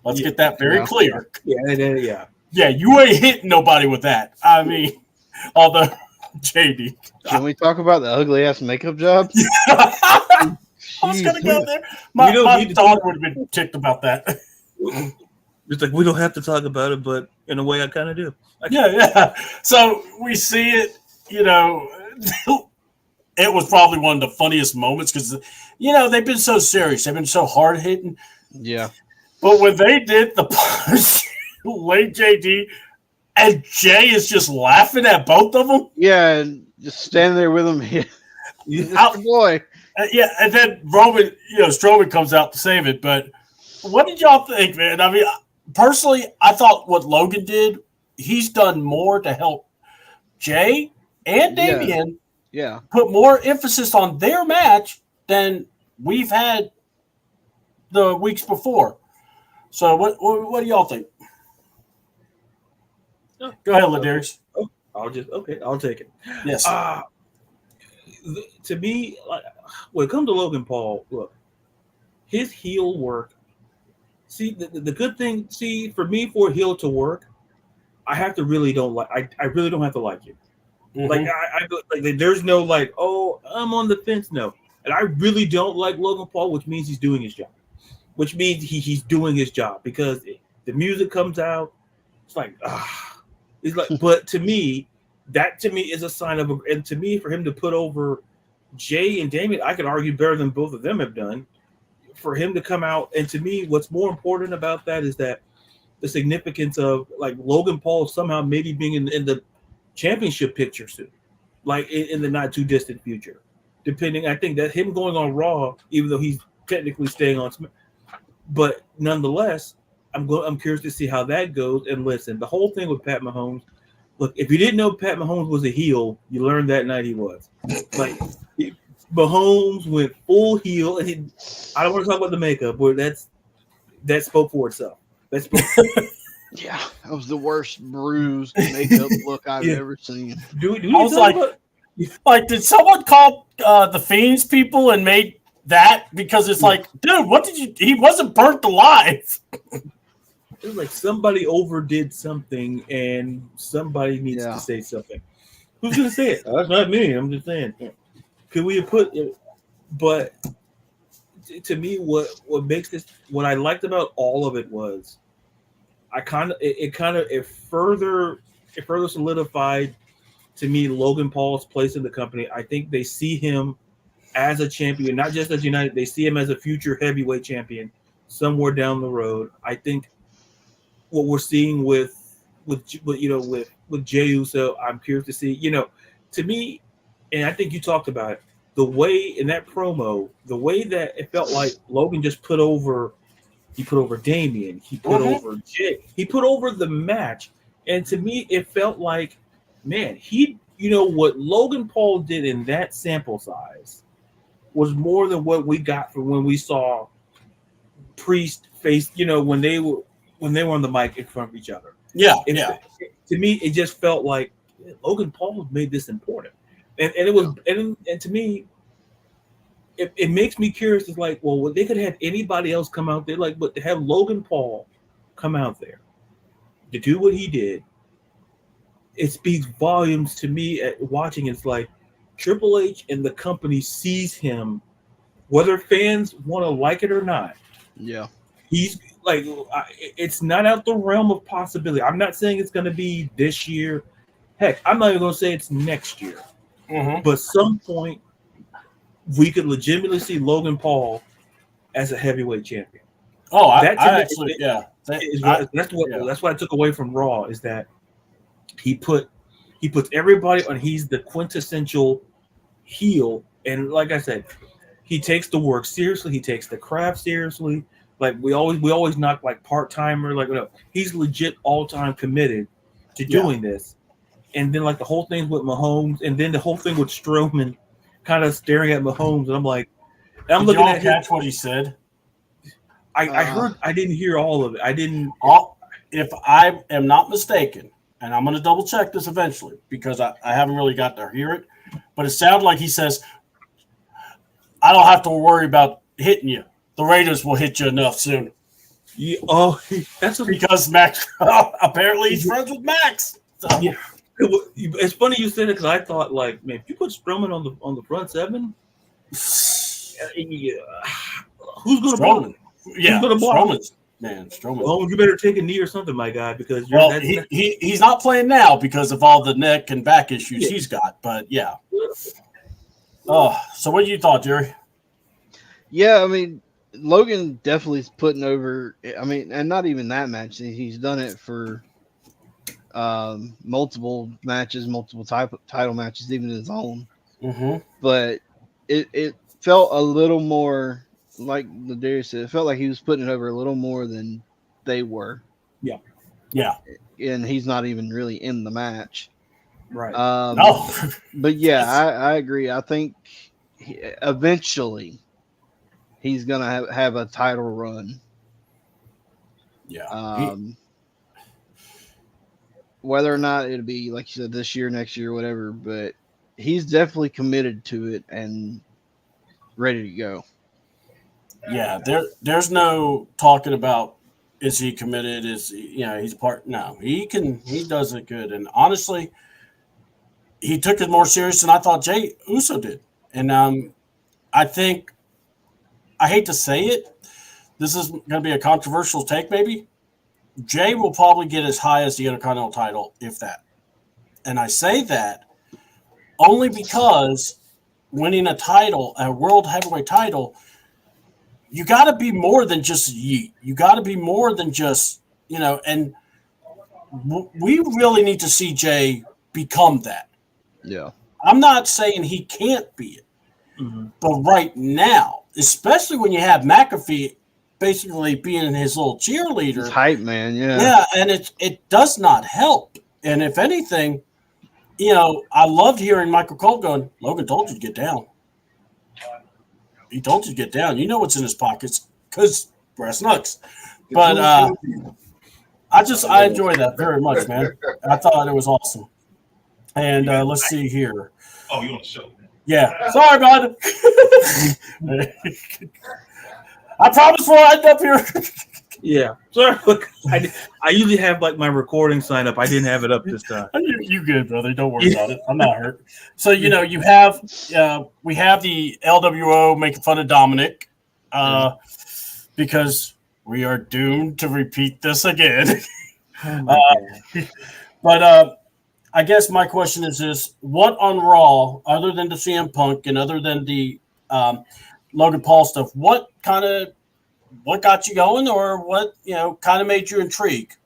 Let's get that very clear. Yeah. Yeah, you ain't hitting nobody with that. I mean, although, JD. Can we talk about the ugly ass makeup job? I was going to go there. My daughter would have been ticked about that. It's like we don't have to talk about it, but in a way, I kind of do. Yeah. So we see it. It was probably one of the funniest moments because they've been so serious, they've been so hard hitting. Yeah. But when they did the punch, late JD, and Jay is just laughing at both of them. Yeah, and just standing there with him. Boy. Yeah, and then Roman, Strowman comes out to save it. But what did y'all think, man? I mean, personally, I thought what Logan did, he's done more to help Jay and Damian put more emphasis on their match than we've had the weeks before. So what do y'all think? Go ahead, Ladarius. I'll take it. Yes. To me, when it comes to Logan Paul, look, his heel work. See, the good thing. See, for me, for a heel to work, I have to really don't like. I really don't have to like it. Mm-hmm. Like there's no oh, I'm on the fence. No, and I really don't like Logan Paul, which means he's doing his job. Which means he's doing his job because the music comes out. It's like it's like. But to me, that is a sign of and to me, for him to put over Jay and Damian, I could argue better than both of them have done. For him to come out, and to me, what's more important about that is that the significance of Logan Paul somehow maybe being in the championship picture soon, in the not too distant future. Depending, I think that him going on Raw, even though he's technically staying on, but nonetheless, I'm curious to see how that goes. And listen, the whole thing with Pat Mahomes. Look, if you didn't know Pat Mahomes was a heel, you learned that night he was. Mahomes went full heel, and I don't want to talk about the makeup, but that spoke for itself. Yeah, that was the worst bruised makeup look I've ever seen. I was did someone call the Fiends people and made that? Because it's dude, what did you? He wasn't burnt alive. It was like somebody overdid something, and somebody needs to say something. Who's gonna say it? That's not me. I'm just saying. Could we have put it? But to me, what makes this, what I liked about all of it was, it further solidified to me Logan Paul's place in the company. I think they see him as a champion, not just as United. They see him as a future heavyweight champion somewhere down the road. I think what we're seeing with Jey Uso, I'm curious to see. To me, and I think you talked about it, the way in that promo, the way that it felt like Logan just put over Damian, he put over Jay, he put over the match, and to me, it felt like, man, what Logan Paul did in that sample size was more than what we got from when we saw Priest face, when they were on the mic in front of each other. Yeah, To me, it just felt like Logan Paul made this important, and it was, and to me, it makes me curious. It's like, well, they could have had anybody else come out there, but to have Logan Paul come out there to do what he did, it speaks volumes to me. At watching, it's like Triple H and the company sees him, whether fans want to like it or not. Yeah, he's like, it's not out the realm of possibility. I'm not saying it's going to be this year. Heck, I'm not even going to say it's next year. But some point, we could legitimately see Logan Paul as a heavyweight champion. Oh, that's what I took away from Raw, is that he puts everybody on. He's the quintessential heel, and like I said, he takes the work seriously. He takes the craft seriously. Like we always knock like part timer. Like no, he's legit all time committed to doing this. And then like the whole thing with Mahomes, and then the whole thing with Strowman, kind of staring at Mahomes, and I'm like, I'm Did looking y'all at catch what he said. I heard. I didn't hear all of it. I didn't. If I am not mistaken, and I'm going to double check this eventually because I haven't really got to hear it, but it sounded like he says, "I don't have to worry about hitting you. The Raiders will hit you enough soon." Yeah, that's because Max apparently he's friends with Max. So. Yeah, it's funny you said it because I thought, like, man, if you put Strowman on the front seven, who's going to block him? Yeah, Strowman. Oh, you better take a knee or something, my guy, because he's not playing now because of all the neck and back issues he's got. But yeah. Oh, so what you thought, Jerry? Yeah, I mean, Logan definitely is putting over. I mean, and not even that match. He's done it for multiple matches, multiple title matches, even his own. But it felt a little more, like Ladarius said, it felt like he was putting it over a little more than they were. Yeah. And he's not even really in the match. Right. No. But yeah, I agree. I think eventually he's gonna have a title run. Yeah. Whether or not it'll be, like you said, this year, next year, whatever, but he's definitely committed to it and ready to go. Yeah, there's no talking about is he committed? Is he's part? No, he does it good, and honestly, he took it more serious than I thought Jey Uso did, and I think, I hate to say it, this is going to be a controversial take, maybe. Jey will probably get as high as the Intercontinental title, if that, and I say that only because winning a world heavyweight title. You got to be more than just yeet. You got to be more than just, and we really need to see Jey become that. Yeah. I'm not saying he can't be it, but right now, especially when you have McAfee basically being his little cheerleader. His hype man, yeah. Yeah, and it does not help. And if anything, I loved hearing Michael Cole going, Logan told you to get down. He told you to get down. You know what's in his pockets because brass knucks. But I enjoy that very much, man. I thought it was awesome. And let's see here. Oh, you want to show? Yeah. Sorry, bud. I promise we'll end up here. Yeah. Sorry. Look, I usually have like my recording sign up. I didn't have it up this time. You good, brother. Don't worry about it. I'm not hurt. So, you have we have the LWO making fun of Dominic because we are doomed to repeat this again. But I guess my question is this: what on Raw, other than the CM Punk and other than the Logan Paul stuff. What got you going, or what kind of made you intrigued?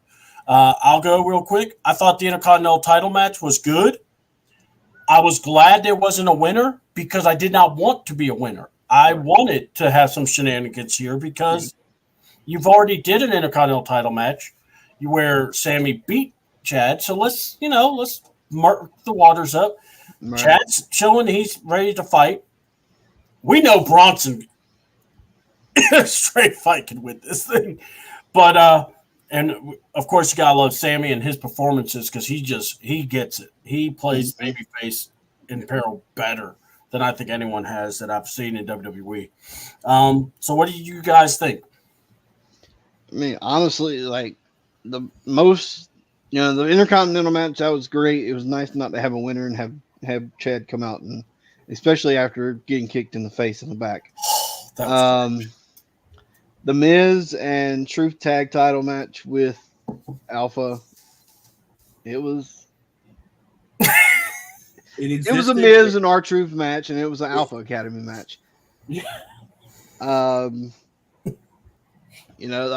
I'll go real quick. I thought the Intercontinental title match was good. I was glad there wasn't a winner because I did not want to be a winner. I wanted to have some shenanigans here because you've already did an Intercontinental title match where Sammy beat Chad. So let's mark the waters up. Right. Chad's showing he's ready to fight. We know Bronson in a straight fight can win this thing. But and of course you gotta love Sammy and his performances because he gets it. He plays babyface in peril better than I think anyone has that I've seen in WWE. So what do you guys think? I mean, honestly, like the most, the Intercontinental match, that was great. It was nice not to have a winner and have Chad come out, and especially after getting kicked in the face and the back. That was the Miz and Truth tag title match with Alpha. It was it was a Miz and R-Truth match, and it was an Alpha Academy match. Yeah. I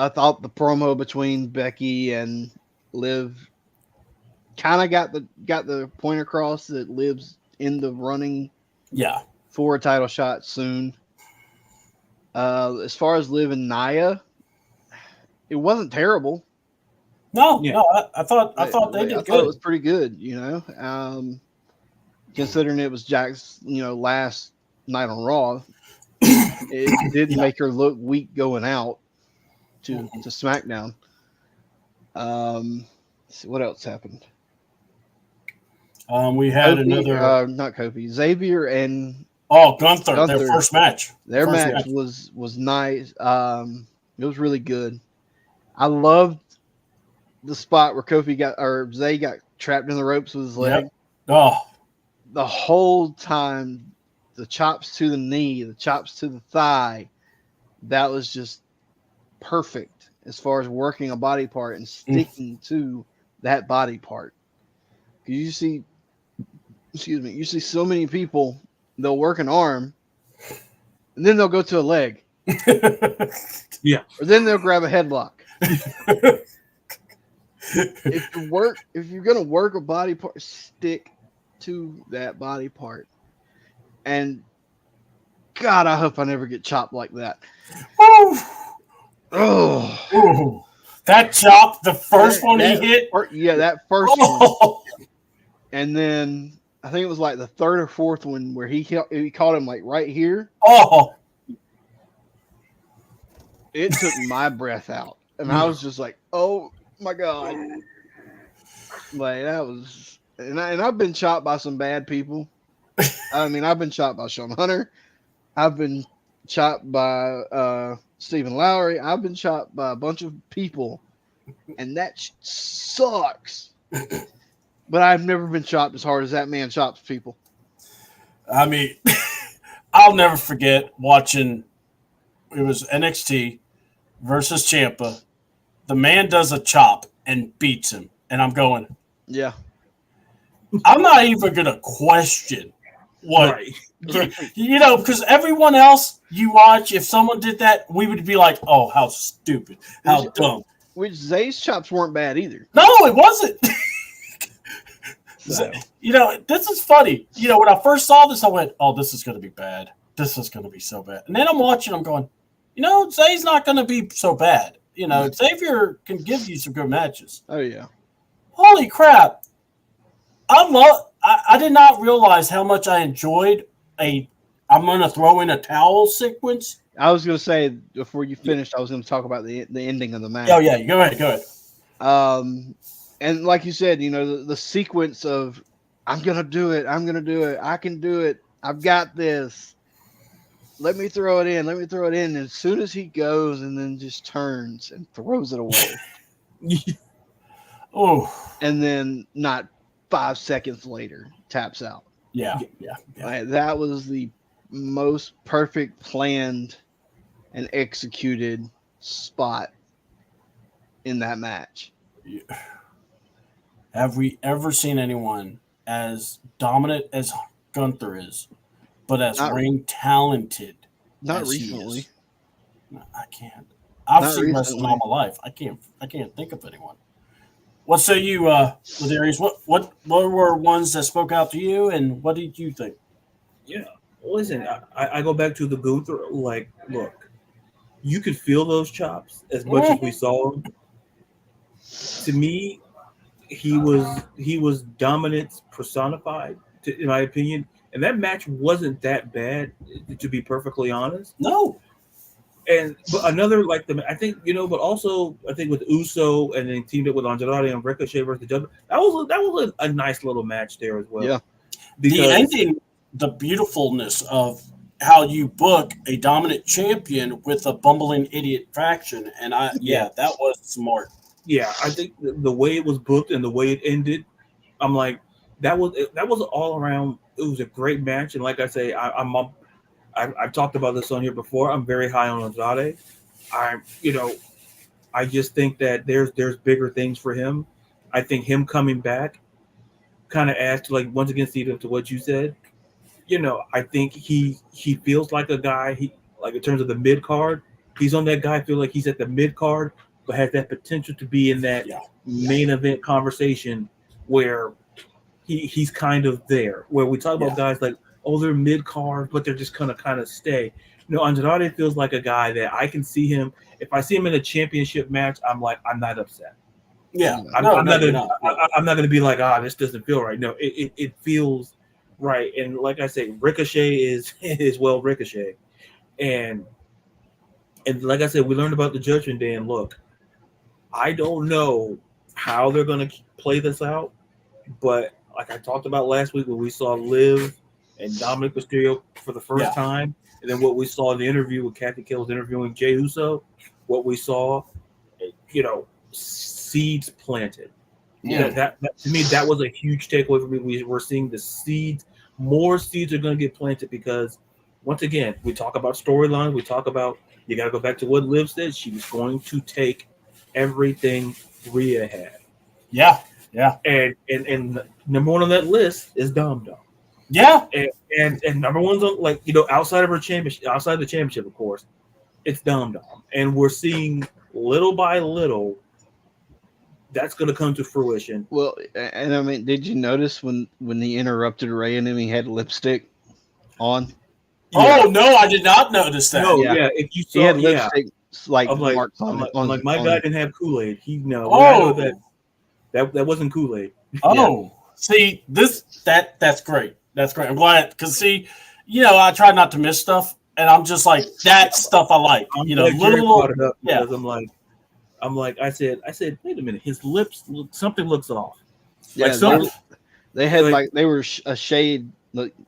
thought the promo between Becky and Liv kind of got the point across that Liv's in the running for a title shot soon. As far as Liv and Nia, it wasn't terrible. No, I thought they did good. I thought it was pretty good, considering it was Jack's, last night on Raw. It didn't make her look weak going out to SmackDown. Let's see what else happened. We had another not Kofi, Xavier and Gunther, their first match. Their match was nice. It was really good. I loved the spot where Zay got trapped in the ropes with his leg. Yep. Oh, the whole time, the chops to the knee, the chops to the thigh, that was just perfect as far as working a body part and sticking to that body part. Because you see so many people, they'll work an arm and then they'll go to a leg. Yeah. Or then they'll grab a headlock. If you're gonna work a body part, stick to that body part. And God, I hope I never get chopped like that. Oh, that chop, the first one he hit. That first one. And then I think it was like the third or fourth one where he caught him like right here. Oh, it took my breath out, and I was just like, "Oh my God!" Like that was, and I've been chopped by some bad people. I mean, I've been chopped by Sean Hunter. I've been chopped by Stephen Lowry. I've been chopped by a bunch of people, and that sucks. But I've never been chopped as hard as that man chops people. I mean, I'll never forget watching. It was NXT versus Ciampa. The man does a chop and beats him, and I'm going. Yeah. I'm not even gonna question what. Right. Because everyone else you watch, if someone did that, we would be like, "Oh, how stupid, how dumb." Which Zay's chops weren't bad either. No, it wasn't. So. This is funny. When I first saw this, I went, "Oh, this is going to be bad. This is going to be so bad." And then I'm watching. I'm going, Zay's not going to be so bad. Xavier can give you some good matches. Oh yeah. Holy crap! I did not realize how much I enjoyed I'm going to throw in a towel sequence. I was going to say before you finished, I was going to talk about the ending of the match. Oh yeah, go ahead. And like you said, the sequence of I'm going to do it. I can do it. I've got this. Let me throw it in. And as soon as he goes and then just turns and throws it away. Oh. And then not 5 seconds later, taps out. Yeah. Like, that was the most perfect planned and executed spot in that match. Yeah. Have we ever seen anyone as dominant as Gunther is but as ring talented. Not as recently. He is. I can't. I've Not seen recently. wrestling all my life. I can't think of anyone. What say you, Ladarius? What were ones that spoke out to you, and what did you think? Yeah. Listen, I go back to the Gunther. Like, look, you could feel those chops as much as we saw him. To me, he was dominance personified, in my opinion. And that match wasn't that bad, to be perfectly honest. No. But another I think but also I think with Uso and then teamed up with Andrade and Ricochet versus the Judgment, that was a nice little match there as well. Yeah. The ending, the beautifulness of how you book a dominant champion with a bumbling idiot faction, and that was smart. Yeah, I think the way it was booked and the way it ended, I'm like, that was all around. It was a great match, and like I say, I've talked about this on here before. I'm very high on Andrade. I just think that there's bigger things for him. I think him coming back kind of adds to, like, once again, Steve, to what you said. I think he feels like a guy. He, like, in terms of the mid card, he's on that guy. I feel like he's at the mid card, but has that potential to be in that main event conversation where he's kind of there. Where we talk about guys like, oh, they're mid card, but they're just gonna kind of stay. Andrade feels like a guy that I can see him. If I see him in a championship match, I'm not upset. Yeah, I'm not gonna be like, this doesn't feel right. No, it feels right. And like I say, Ricochet is well Ricochet, and like I said, we learned about the Judgment Day. And look, I don't know how they're gonna play this out, but like I talked about last week when we saw Liv and Dominic Mysterio for the first time, and then what we saw in the interview with Kathy Kells interviewing Jey Uso, what we saw, seeds planted. Yeah, that to me, that was a huge takeaway for me. We're seeing the seeds. More seeds are going to get planted because, once again, we talk about storylines. We talk about, you got to go back to what Liv said. She was going to take everything Rhea had. Yeah. And number one on that list is Dom. Yeah. And number one's on, outside of her championship, outside the championship, of course, it's Dom. And we're seeing little by little that's going to come to fruition. Well, and I mean, did you notice when he interrupted Ray and he had lipstick on? Oh no, I did not notice that. No, if you saw, he had lipstick marks on it. I'm like, my guy didn't have Kool-Aid. That wasn't Kool-Aid. Oh, see, that's great. That's great. I'm glad because I try not to miss stuff, and I'm just like, that stuff I like. Because I'm like, I said, wait a minute, his lips, something looks off. Yeah, they had they were a shade.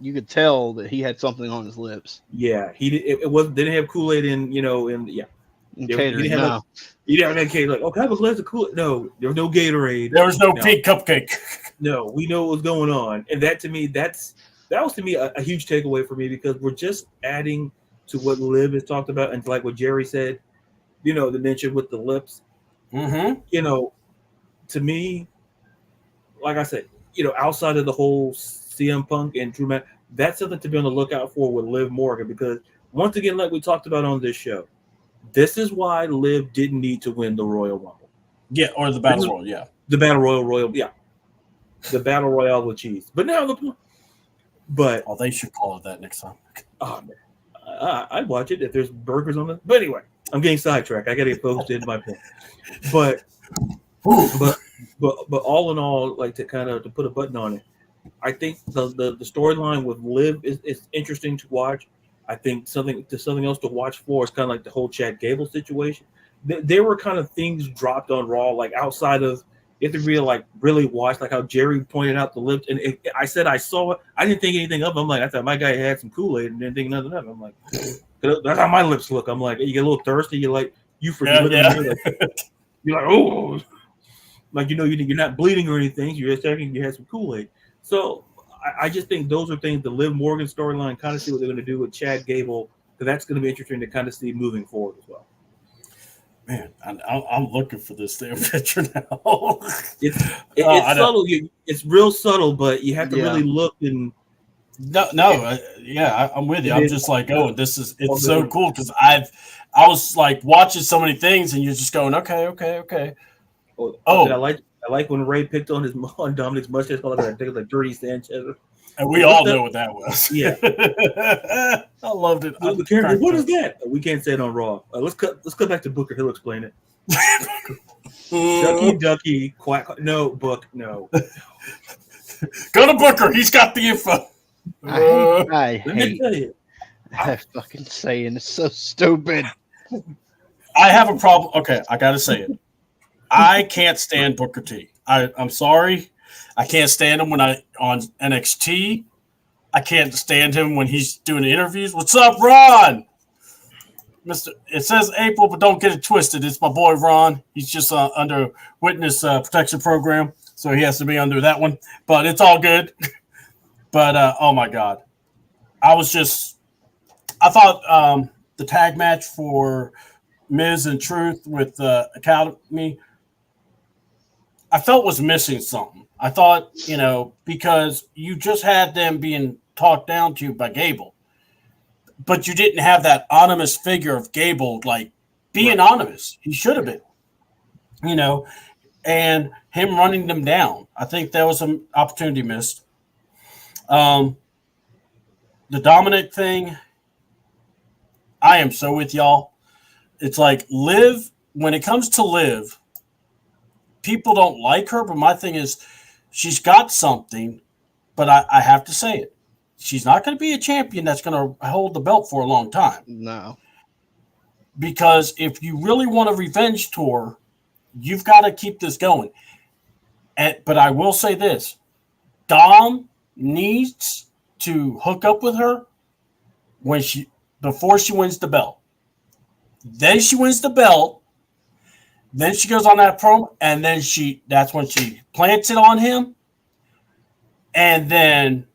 You could tell that he had something on his lips. Yeah, didn't have Kool-Aid in catering. No. You didn't have Kool-Aid. Like, okay, I have a glass of Kool-Aid. No, there was no Gatorade. There was no pink cupcake. No, we know what was going on, and that to me, that was to me a huge takeaway for me because we're just adding to what Liv has talked about, and like what Jerry said, the mention with the lips. Mm-hmm. To me, like I said, outside of the whole CM Punk and Drew Mac, that's something to be on the lookout for with Liv Morgan because once again, like we talked about on this show, this is why Liv didn't need to win the Royal Rumble. Yeah, or the Battle Royal, yeah. The Battle Royal, yeah. The Battle Royale with cheese. But now they should call it that next time. Oh man. I'd watch it if there's burgers on it. But anyway, I'm getting sidetracked. I gotta get focused into my point. But all in all, like to put a button on it, I think the storyline with Liv is interesting to watch. I think something else to watch for is kind of like the whole Chad Gable situation. There were kind of things dropped on Raw, like outside of, you have to really watch, like how Jerry pointed out the lips. And I said I saw it. I didn't think anything of it. I'm like, I thought my guy had some Kool-Aid and didn't think nothing of it. I'm like, that's how my lips look. I'm like, you get a little thirsty. You're like, you forget. Yeah. You're like, oh, like, you're not bleeding or anything. You're just checking you had some Kool-Aid. So I just think those are things, the Liv Morgan storyline, kind of see what they're going to do with Chad Gable, because that's going to be interesting to kind of see moving forward as well. Man, I'm looking for this damn picture now. It's subtle. It's real subtle, but you have to really look and I'm with you. I'm just like, it's so cool because I was like watching so many things, and you're just going, okay. I like when Ray picked on Dominic's mustache, called it like Dirty Sanchez. And we all know what that was. Yeah, I loved it. What is that? We can't say it on Raw. Let's cut back to Booker. He'll explain it. Ducky, quack. No, Book. No. Go to Booker. He's got the info. I hate that fucking saying. It's so stupid. I have a problem. Okay, I got to say it. I can't stand Booker T. I'm sorry. I can't stand him when on NXT. I can't stand him when he's doing interviews. What's up, Ron? It says April, but don't get it twisted. It's my boy Ron. He's just under witness protection program, so he has to be under that one. But it's all good. But oh my God, I thought the tag match for Miz and Truth with Academy, I felt was missing something. I thought, because you just had them being talked down to by Gable, but you didn't have that anonymous figure of Gable, like being anonymous. He should have been, and him running them down. I think that was an opportunity missed. The Dominic thing, I am so with y'all. It's like Liv, when it comes to Liv, people don't like her, but my thing is she's got something, but I have to say it. She's not going to be a champion that's going to hold the belt for a long time. No. Because if you really want a revenge tour, you've got to keep this going. But I will say this. Dom needs to hook up with her before she wins the belt. Then she wins the belt. Then she goes on that promo, and then that's when she plants it on him. And then,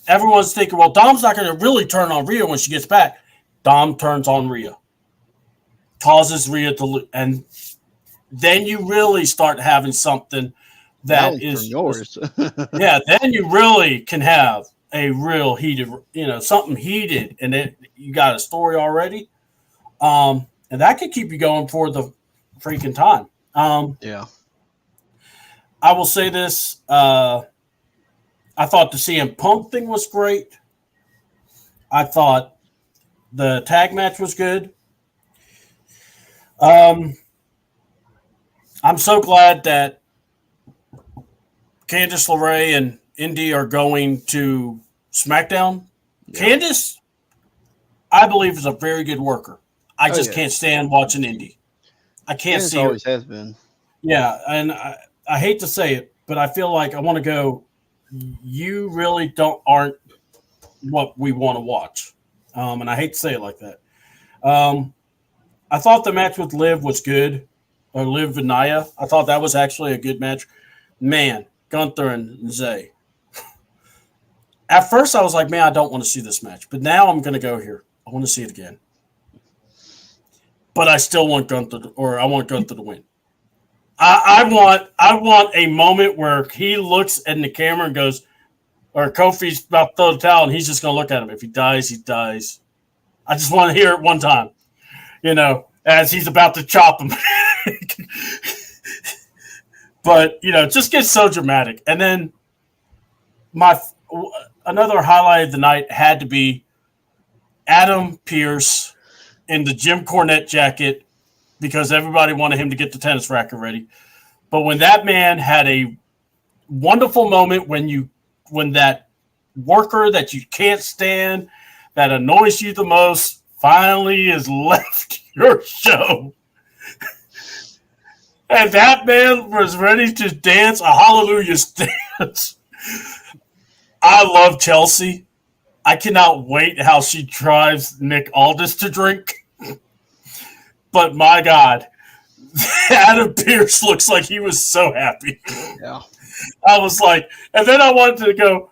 everyone's thinking, well, Dom's not going to really turn on Rhea when she gets back. Dom turns on Rhea. Causes Rhea to lose. And then you really start having something that is yours. Yeah, then you really can have a real heated, something heated, and you got a story already. And that could keep you going for the freaking time. Yeah. I will say this. I thought the CM Punk thing was great. I thought the tag match was good. I'm so glad that Candice LeRae and Indy are going to SmackDown. Yeah. Candice, I believe, is a very good worker. I just can't stand watching Indy. I can't see her. Always has been. Yeah, and I hate to say it, but I feel like I want to go, you really aren't what we want to watch. And I hate to say it like that. I thought the match with Liv was good, or Liv and Nia. I thought that was actually a good match. Man, Gunther and Zay. At first, I was like, man, I don't want to see this match. But now I'm going to go here. I want to see it again. But I still want Gunther, I want Gunther to win. I want a moment where he looks in the camera and goes, or Kofi's about to throw the towel, and he's just going to look at him. If he dies, he dies. I just want to hear it one time, as he's about to chop him. But, it just gets so dramatic. And then another highlight of the night had to be Adam Pearce in the Jim Cornette jacket, because everybody wanted him to get the tennis racket ready. But when that man had a wonderful moment when that worker that you can't stand, that annoys you the most, finally has left your show. And that man was ready to dance a hallelujah dance. I love Chelsea. I cannot wait how she drives Nick Aldis to drink. But my God, Adam Pearce looks like he was so happy. Yeah. I was like, and then I wanted to go,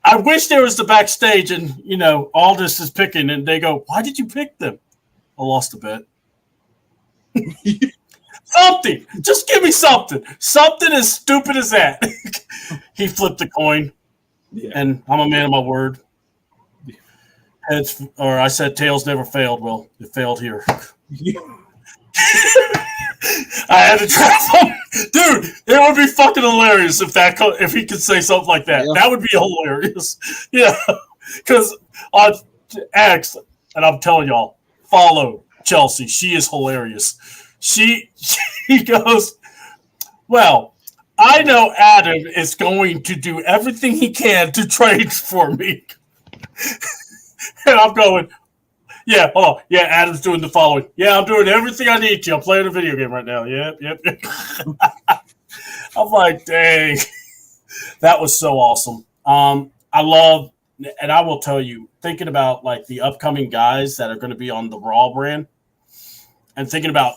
I wish there was the backstage and, Aldis is picking, and they go, why did you pick them? I lost a bet. Something. Just give me something. Something as stupid as that. He flipped the coin, and I'm a man of my word. Heads, or I said tails never failed. Well, it failed here. I had to draft him. Dude, it would be fucking hilarious if he could say something like that. Yeah. That would be hilarious. Yeah. Because on X, and I'm telling y'all, follow Chelsea. She is hilarious. She goes, well, I know Adam is going to do everything he can to trade for me. And I'm going, yeah, hold on. Yeah, Adam's doing the following. Yeah, I'm doing everything I need to. I'm playing a video game right now. Yep. I'm like, dang. That was so awesome. I love, and I will tell you, thinking about like the upcoming guys that are going to be on the Raw brand and thinking about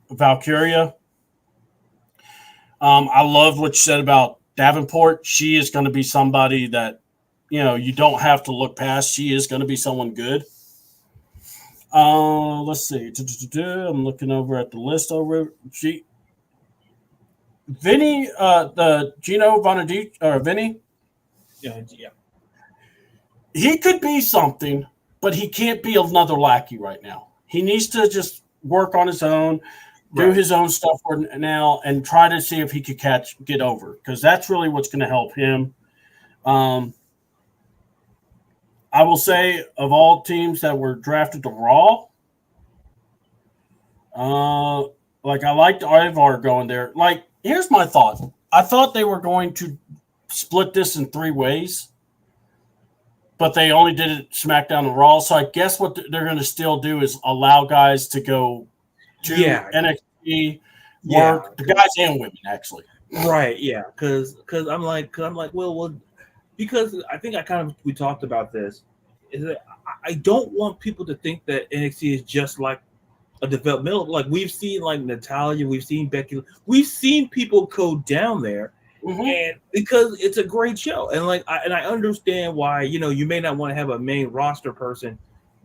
Valkyria. I loved what you said about Davenport. She is going to be somebody that, you don't have to look past. She is going to be someone good. Let's see. I'm looking over at the list over. Vinny, the Gino Bonadici, or Vinny. Yeah. He could be something, but he can't be another lackey right now. He needs to just work on his own, do his own stuff for now, and try to see if he could get over, because that's really what's going to help him. I will say, of all teams that were drafted to Raw, I liked Ivar going there. Like, here's my thought. I thought they were going to split this in 3 ways, but they only did it SmackDown and Raw. So I guess what they're going to still do is allow guys to go to NXT work, the guys and women, actually. Right, yeah, because I'm like, well, because I think we talked about this, is that I don't want people to think that NXT is just like a developmental. Like, we've seen like Natalya, we've seen Becky, we've seen people go down there, and because it's a great show, and I understand why you may not want to have a main roster person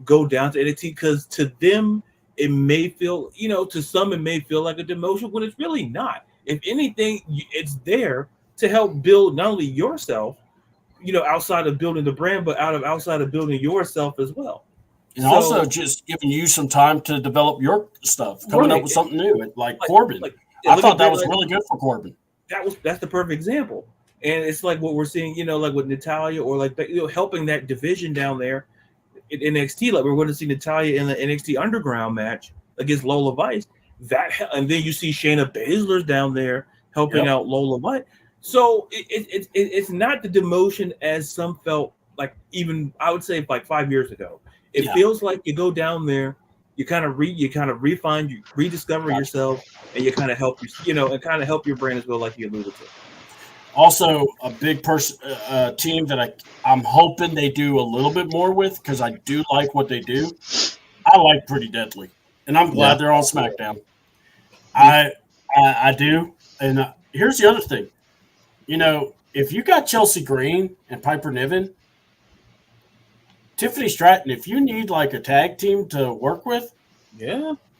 go down to NXT, because to them it may feel, to some it may feel like a demotion when it's really not. If anything, it's there to help build not only yourself, outside of building the brand, but outside of building yourself as well. And also just giving you some time to develop your stuff, coming up with something new, like Corbin. I thought that was really good for Corbin. That's the perfect example. And it's like what we're seeing, like with Natalya, or like helping that division down there in NXT. Like, we're going to see Natalya in the NXT Underground match against Lola Vice. And then you see Shayna Baszler's down there helping out Lola Vice. So it's not the demotion as some felt like, even I would say like 5 years ago. It feels like you go down there, you kind of refine, you rediscover yourself, and you kind of help and kind of help your brand as well, like you alluded to. Also, a big team that I'm hoping they do a little bit more with, because I do like what they do. I like Pretty Deadly, and I'm glad they're on SmackDown. I do, and here's the other thing. If you got Chelsea Green and Piper Niven, Tiffany Stratton, if you need like a tag team to work with,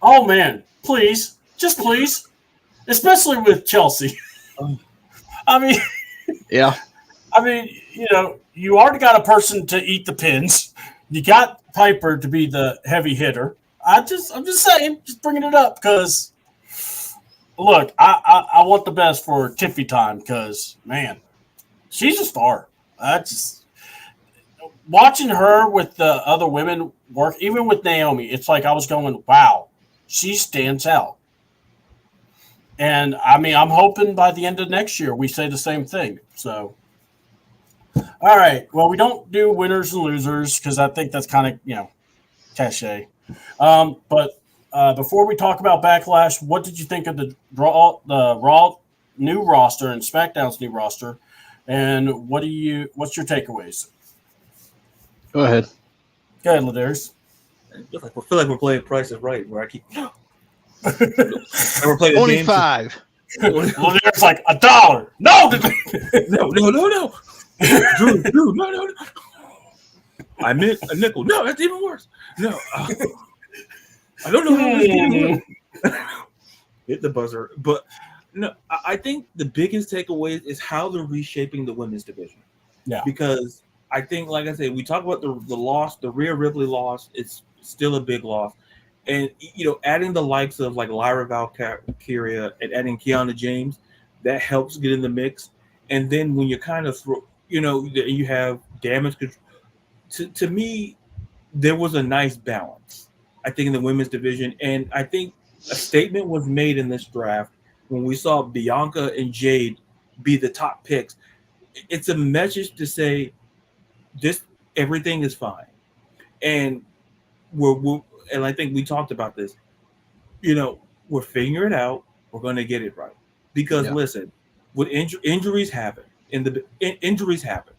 oh man, please, just please, especially with Chelsea. I mean, you already got a person to eat the pins. You got Piper to be the heavy hitter. I'm just saying, just bringing it up because, look, I want the best for Tiffy time because, man, she's a star. Watching her with the other women work, even with Naomi, it's like I was going, wow, she stands out. And, I'm hoping by the end of next year we say the same thing. So, all right. Well, we don't do winners and losers because I think that's kind of, cachet. But before we talk about Backlash, what did you think of the Raw new roster and SmackDown's new roster? And what's your takeaways? Go ahead. Go ahead, Ladarius. I feel like we're playing Price is Right, where I keep. We're playing 25. Ladarius like $1. No, no. Drew, no. I meant a nickel. No, that's even worse. No, I don't know how this is. hit the buzzer. But no, I think the biggest takeaway is how they're reshaping the women's division. Yeah. Because I think, like I said, we talk about the loss, the Rhea Ripley loss. It's still a big loss. And, adding the likes of like Lyra Valkyria and adding Kiana James, that helps get in the mix. And then when you kind of throw, you have damage control. To me, there was a nice balance, I think, in the women's division. And I think a statement was made in this draft when we saw Bianca and Jade be the top picks. It's a message to say everything is fine. And and I think we talked about this. We're figuring it out. We're going to get it right. Because listen, with injuries happen, injuries happen.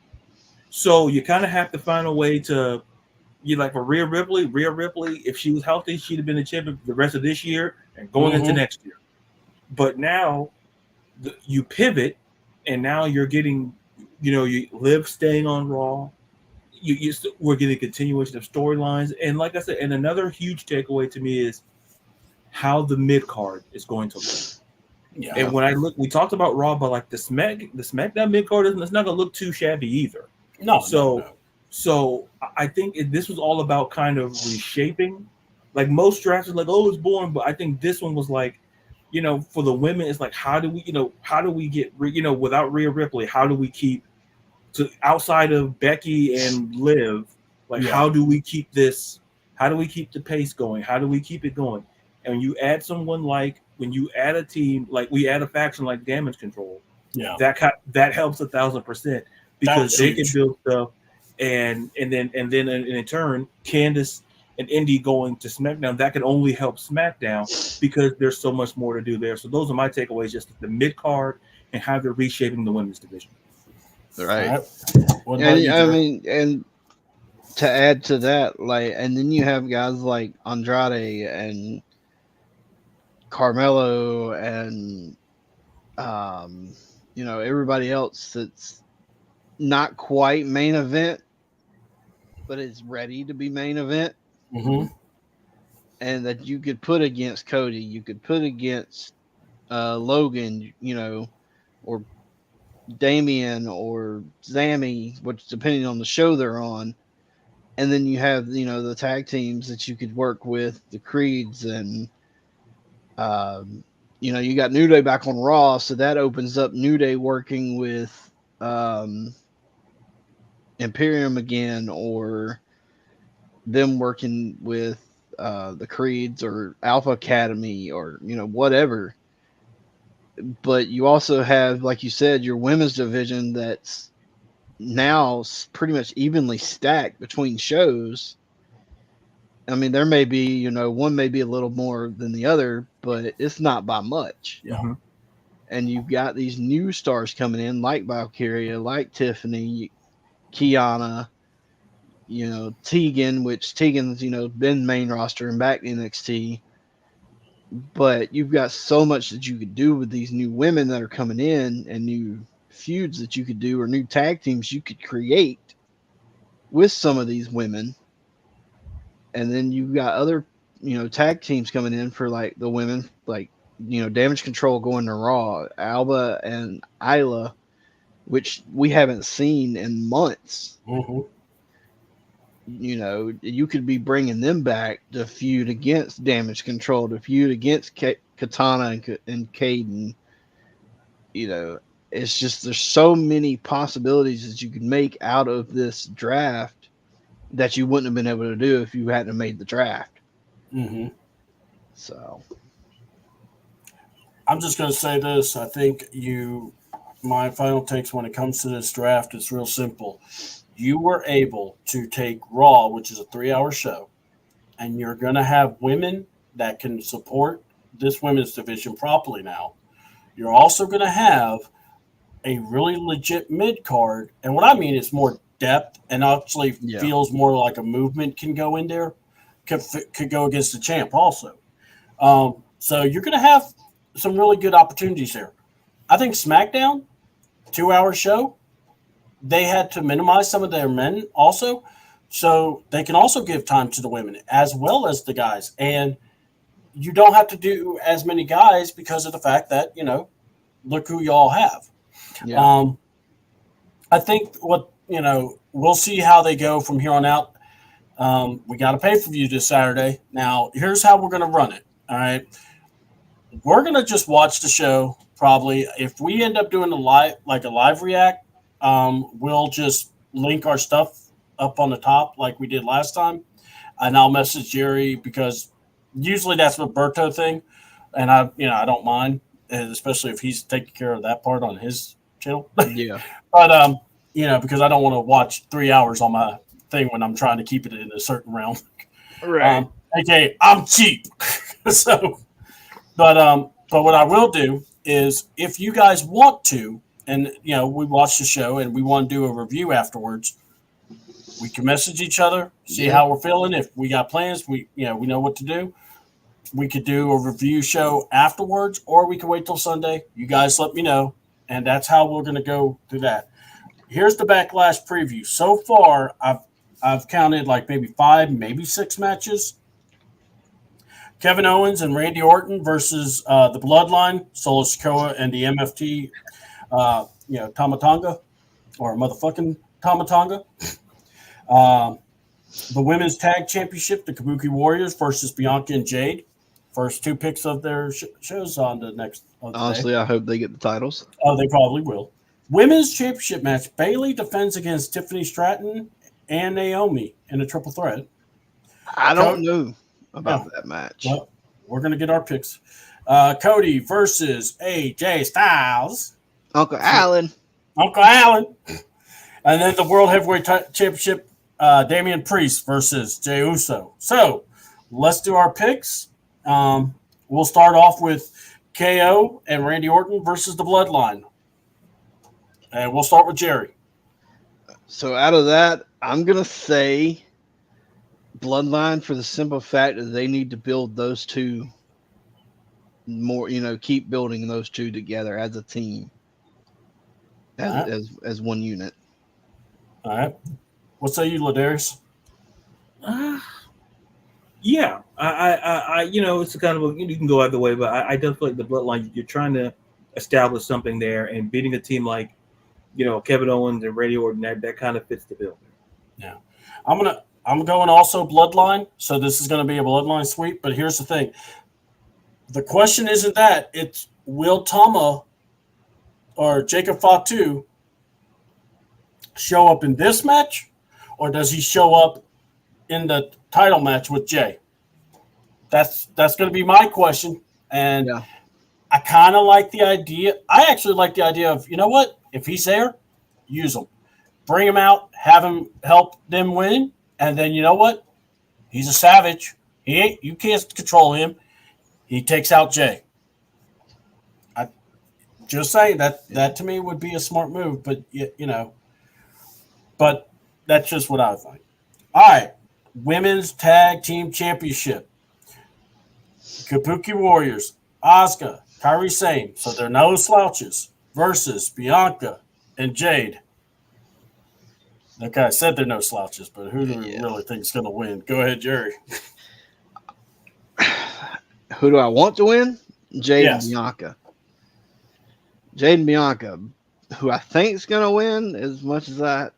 So you kind of have to find a way to, for Rhea Ripley, if she was healthy, she'd have been the champion the rest of this year and going into next year. But now you pivot, and now you're getting, you Liv staying on Raw. We're getting a continuation of storylines. And like I said, and another huge takeaway to me is how the mid card is going to look. Yeah. And when we talked about Raw, but like the SmackDown mid card it's not going to look too shabby either. No. So I think this was all about kind of reshaping. Like most drafts are like, oh, it's boring, but I think this one was like, for the women, it's like, how do we get, without Rhea Ripley, how do we keep outside of Becky and Liv, how do we keep this? How do we keep the pace going? How do we keep it going? And you add someone when you add a team, like we add a faction like Damage Control, that helps 1,000% because they can build stuff, and then in turn, Candice and Indy going to SmackDown, that can only help SmackDown because there's so much more to do there. So those are my takeaways, just the mid card and how they're reshaping the women's division. Right. And to add to that, and then you have guys like Andrade and Carmelo and everybody else that's not quite main event, but is ready to be main event. Mm-hmm. And that you could put against Cody, you could put against Logan, or Damian or Zammy, which depending on the show they're on. And then you have, the tag teams that you could work with, the Creeds, and you got New Day back on Raw, so that opens up New Day working with Imperium again, or them working with the Creeds or Alpha Academy, or whatever. But you also have, like you said, your women's division that's now pretty much evenly stacked between shows. I mean, there may be, one may be a little more than the other, but it's not by much. Yeah. And you've got these new stars coming in, like Valkyria, like Tiffany, Kiana, Tegan, which Tegan's, been main roster and back in NXT. But you've got so much that you could do with these new women that are coming in, and new feuds that you could do, or new tag teams you could create with some of these women. And then you've got other, tag teams coming in for like the women, like, Damage Control going to Raw, Alba and Isla, which we haven't seen in months. Mm-hmm. You could be bringing them back to feud against Damage Control, to feud against Katana and Caden. It's just, there's so many possibilities that you could make out of this draft that you wouldn't have been able to do if you hadn't made the draft. Mm-hmm. So I'm just going to say this. I think my final takes when it comes to this draft is real simple. You were able to take Raw, which is a 3-hour show, and you're going to have women that can support this women's division properly now. You're also going to have a really legit mid-card, and what I mean is more depth and actually feels more like a movement can go in there, could go against the champ also. So you're going to have some really good opportunities there. I think SmackDown, 2-hour show, they had to minimize some of their men also, so they can also give time to the women as well as the guys. And you don't have to do as many guys because of the fact that, look who y'all have. Yeah. I think we'll see how they go from here on out. We got a pay-per-view this Saturday. Now, here's how we're going to run it. All right. We're going to just watch the show. Probably if we end up doing a live react, we'll just link our stuff up on the top like we did last time. And I'll message Jerry because usually that's a Berto thing. And I don't mind, especially if he's taking care of that part on his channel. Yeah. But, because I don't want to watch 3 hours on my thing when I'm trying to keep it in a certain realm. Right. Okay, I'm cheap. So, but what I will do is if you guys want to, and, we watch the show and we want to do a review afterwards, we can message each other, see how we're feeling. If we got plans, we know what to do. We could do a review show afterwards, or we can wait till Sunday. You guys let me know, and that's how we're going to go through that. Here's the Backlash preview. So far, I've counted like maybe 5, maybe 6 matches. Kevin Owens and Randy Orton versus the Bloodline, Solo Sikoa and the MFT, Tamatanga, or motherfucking Tamatanga. The Women's Tag Championship, the Kabuki Warriors versus Bianca and Jade. First 2 picks of their shows on the next. Honestly, I hope they get the titles. Oh, they probably will. Women's Championship match, Bayley defends against Tiffany Stratton and Naomi in a triple threat. I don't know about that match. Well, we're going to get our picks. Cody versus AJ Styles. Uncle Alan. And then the World Heavyweight Championship, Damian Priest versus Jey Uso. So let's do our picks. We'll start off with KO and Randy Orton versus the Bloodline. And we'll start with Jerry. So out of that, I'm going to say Bloodline for the simple fact that they need to build those two more, keep building those two together as a team, as one unit. All right. What say you, Ladarius? Yeah, I it's kind of you can go either way, but I don't feel like the Bloodline. You're trying to establish something there, and beating a team like, Kevin Owens and Randy Orton, that kind of fits the bill. Yeah, I'm going also Bloodline, so this is going to be a Bloodline sweep. But here's the thing: the question isn't that; it's will Tama or Jacob Fatu show up in this match, or does he show up in the title match with Jay? That's going to be my question. And I kind of like the idea. I actually like the idea of, if he's there, use him. Bring him out, have him help them win. And then he's a savage. You can't control him. He takes out Jay. I just saying that to me would be a smart move, but but that's just what I think. All right. Women's Tag Team Championship. Kabuki Warriors, Asuka, Kairi Sane, so they're no slouches, versus Bianca and Jade. Okay, I said they're no slouches, but who do we really think is going to win? Go ahead, Jerry. Who do I want to win? Jade and Bianca. Jade and Bianca. Who I think is going to win, as much as I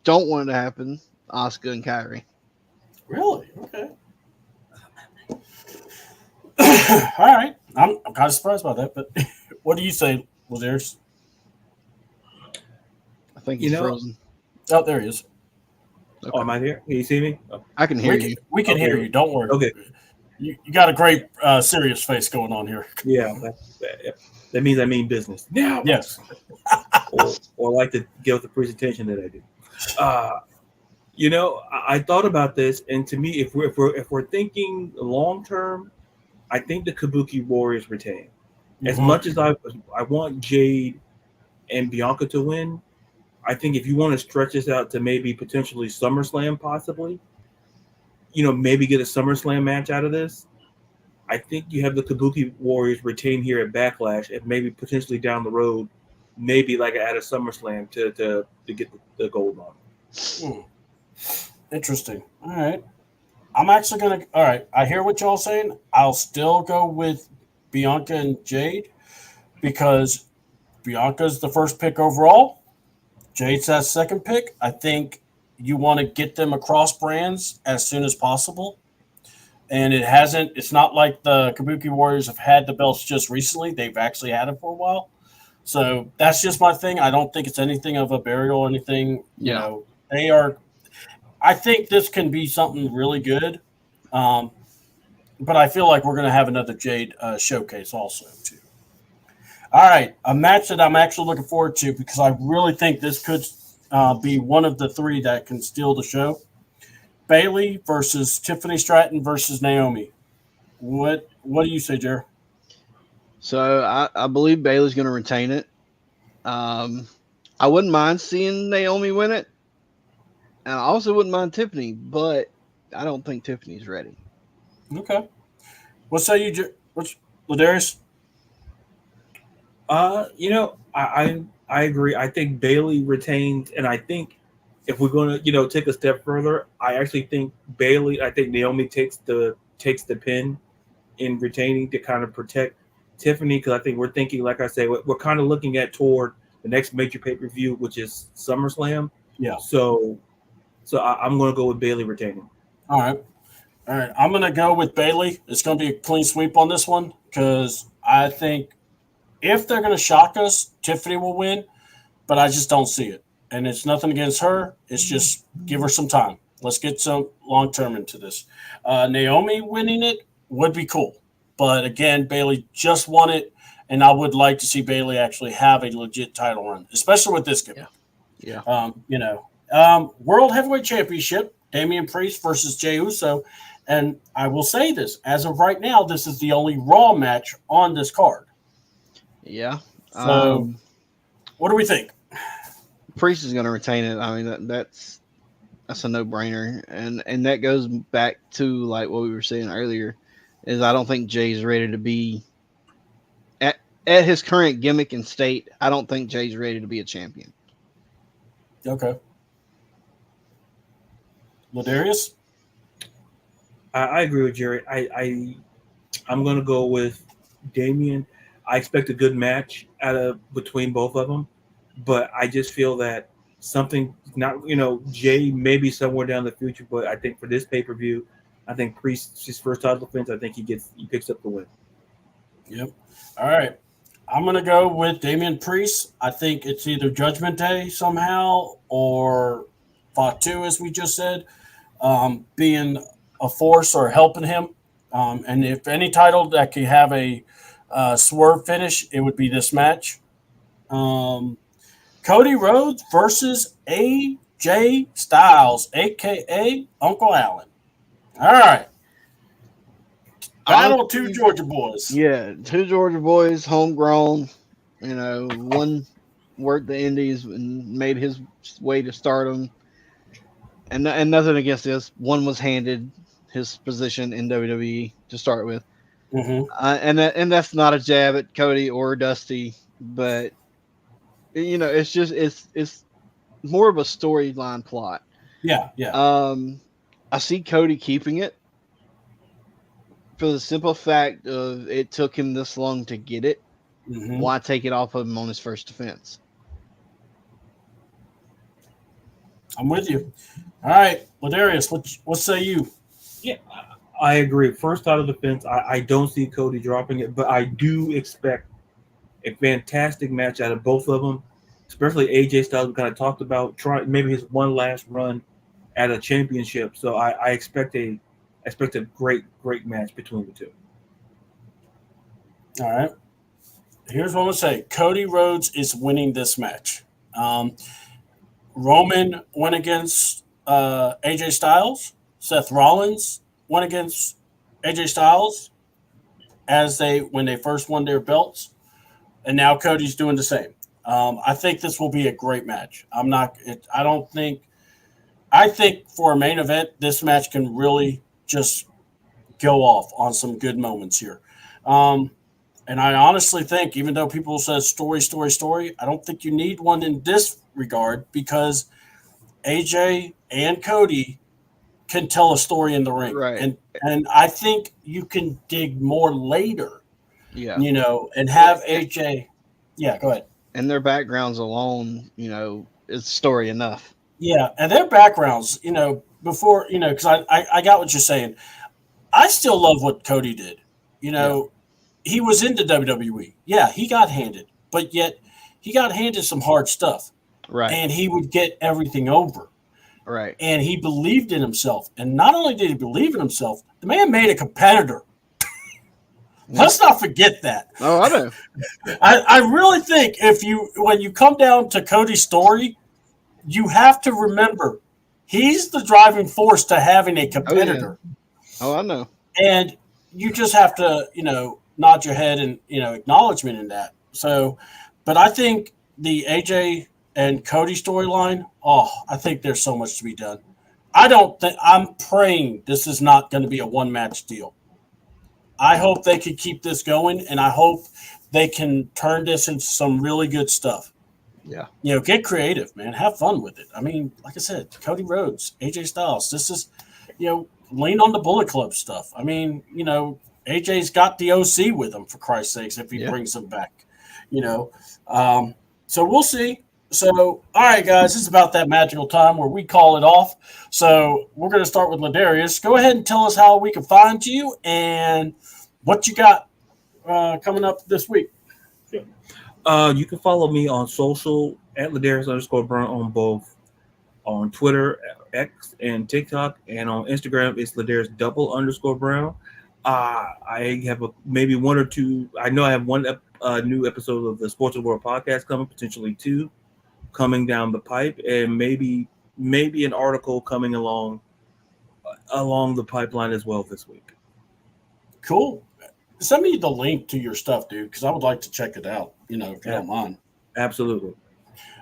don't want it to happen, Asuka and Kairi. Really? Okay. All right. I'm kind of surprised by that, but what do you say, Ladarius? I think he's frozen. Oh, there he is. Okay. Oh, am I here? Can you see me? Oh. I can hear you. We can hear you. Don't worry. Okay. You got a great serious face going on here. Yeah. That means I mean business. Yeah. Yes. or like to give the presentation that I do. I thought about this, and to me, if we're thinking long term, I think the Kabuki Warriors retain. As much as I want Jade and Bianca to win, I think if you want to stretch this out to maybe potentially SummerSlam, possibly, maybe get a SummerSlam match out of this, I think you have the Kabuki Warriors retain here at Backlash, and maybe potentially down the road, maybe like at a SummerSlam to get the gold on. Interesting. All right. I'm actually going to. All right. I hear what y'all saying. I'll still go with Bianca and Jade because Bianca's the first pick overall. Jade's that second pick. I think you want to get them across brands as soon as possible. And it's not like the Kabuki Warriors have had the belts just recently. They've actually had it for a while. So that's just my thing. I don't think it's anything of a burial or anything. They are. I think this can be something really good. But I feel like we're going to have another Jade showcase also, too. All right, a match that I'm actually looking forward to because I really think this could be one of the three that can steal the show. Bayley versus Tiffany Stratton versus Naomi. What do you say, Jer? So I believe Bayley's going to retain it. I wouldn't mind seeing Naomi win it. And I also wouldn't mind Tiffany, but I don't think Tiffany's ready. Okay. What say you, Ladarius? I agree. I think Bayley retains, and I think if we're going to take a step further, I actually think Naomi takes the pin in retaining to kind of protect Tiffany, because I think we're thinking, like I say, we're kind of looking at toward the next major pay-per-view, which is SummerSlam. Yeah. So I'm going to go with Bayley retaining. All right. I'm going to go with Bayley. It's going to be a clean sweep on this one because I think if they're going to shock us, Tiffany will win, but I just don't see it. And it's nothing against her. It's just give her some time. Let's get some long-term into this. Naomi winning it would be cool. But again, Bayley just won it, and I would like to see Bayley actually have a legit title run, especially with this gimmick. Yeah. World Heavyweight Championship, Damian Priest versus Jey Uso. And I will say this, as of right now, this is the only Raw match on this card. Yeah. So, what do we think? Priest is going to retain it. I mean, that's a no-brainer, and that goes back to like what we were saying earlier. Is I don't think Jay's ready to be at his current gimmick and state. I don't think Jay's ready to be a champion. Okay. Ladarius? I agree with Jerry. I'm going to go with Damian. I expect a good match between both of them, but I just feel that something Jay may be somewhere down the future, but I think for this pay-per-view, I think Priest's his first title defense. I think he picks up the win. Yep. All right. I'm going to go with Damian Priest. I think it's either Judgment Day somehow or Fatu, as we just said, being a force or helping him. And if any title that could have a swerve finish, it would be this match. Cody Rhodes versus AJ Styles, a.k.a. Uncle Allen. All right. Battle of two Georgia boys. Yeah, two Georgia boys, homegrown. One worked the Indies and made his way to stardom. And nothing against this. One was handed his position in WWE to start with. Mm-hmm. And that's not a jab at Cody or Dusty, but it's just it's more of a storyline plot. Yeah. I see Cody keeping it for the simple fact of it took him this long to get it. Mm-hmm. Why take it off of him on his first defense? I'm with you. All right, Ladarius, what say you? Yeah, I agree. First title defense, I don't see Cody dropping it, but I do expect a fantastic match out of both of them, especially AJ Styles. We kind of talked about trying maybe his one last run at a championship. So I expect a great match between the two. All right. Here's what I'm going to say. Cody Rhodes is winning this match. Roman went against AJ Styles. Seth Rollins went against AJ Styles when they first won their belts. And now Cody's doing the same. I think this will be a great match. I think for a main event, this match can really just go off on some good moments here. And I honestly think, even though people say story, I don't think you need one in this regard because AJ and Cody can tell a story in the ring, Right. and I think you can dig more later, Yeah. and have AJ. Yeah, go ahead. And their backgrounds alone, is story enough. Yeah, and their backgrounds, before because I got what you're saying. I still love what Cody did. You Yeah. know, he was into WWE. Yeah, he got handed, but yet he got handed some hard stuff, Right. and he would get everything over. Right. And he believed in himself. And not only did he believe in himself, the man made a competitor. Let's not forget that. Oh, I know. I really think when you come down to Cody's story, you have to remember he's the driving force to having a competitor. Oh, I know. And you just have to, nod your head and, acknowledgement in that. So, but I think the AJ and Cody storyline, I think there's so much to be done. I'm praying this is not going to be a one match deal. I hope they can keep this going, and I hope they can turn this into some really good stuff. Yeah. Get creative, man. Have fun with it. I mean, like I said, Cody Rhodes, AJ Styles. This is, lean on the Bullet Club stuff. I mean, AJ's got the OC with him, for Christ's sakes, if he brings him back. So we'll see. So, all right, guys, it's about that magical time where we call it off. So we're going to start with Ladarius. Go ahead and tell us how we can find you and what you got coming up this week. You can follow me on social at Ladarius_Brown on both on Twitter, X, and TikTok, and on Instagram it's Ladarius_Brown. I have maybe one or two. I know I have one new episode of the Sports of the World podcast coming, potentially two coming down the pipe, and maybe an article coming along the pipeline as well this week. Cool. Send me the link to your stuff, dude, because I would like to check it out, if you don't mind. Absolutely.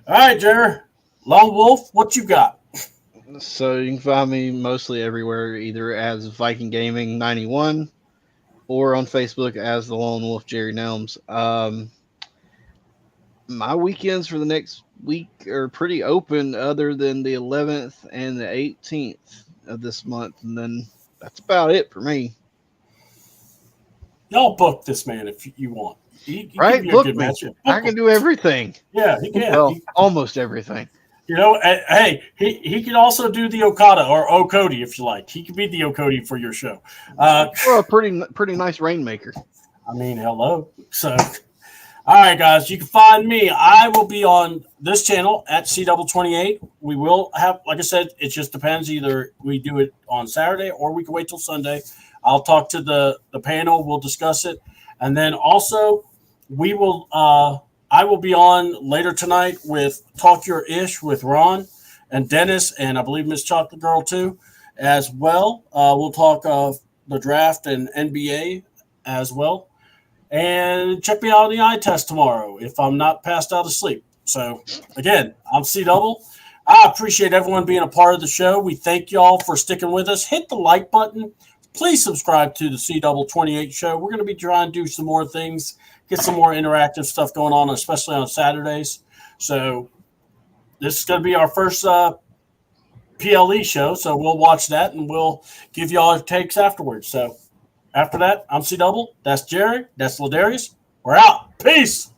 All right, Jerry. Lone Wolf, what you got? So you can find me mostly everywhere, either as Viking Gaming 91 or on Facebook as the Lone Wolf Jerry Nelms. My weekends for the next week are pretty open, other than the 11th and the 18th of this month, and then that's about it for me. Y'all book this man if you want. He Right? Book me. I can do everything. Yeah, he can. Well, almost everything. Hey, he can also do the Okada or Okody if you like. He can be the Okody for your show. Or a pretty nice rainmaker. I mean, hello. So, all right, guys, you can find me. I will be on this channel at C28. We will have, like I said, it just depends. Either we do it on Saturday or we can wait till Sunday. I'll talk to the panel. We'll discuss it. And then also we will I will be on later tonight with Talk Your Ish with Ron and Dennis, and I believe Miss Chocolate Girl too, as well. We'll talk the draft and NBA as well. And check me out on the eye test tomorrow if I'm not passed out of sleep. So, again, I'm C Double. I appreciate everyone being a part of the show. We thank y'all for sticking with us. Hit the like button. Please subscribe to the C28 show. We're going to be trying to do some more things, get some more interactive stuff going on, especially on Saturdays. So this is going to be our first PLE show, so we'll watch that and we'll give you all our takes afterwards. So after that, I'm C Double. That's Jerry. That's Ladarius. We're out. Peace.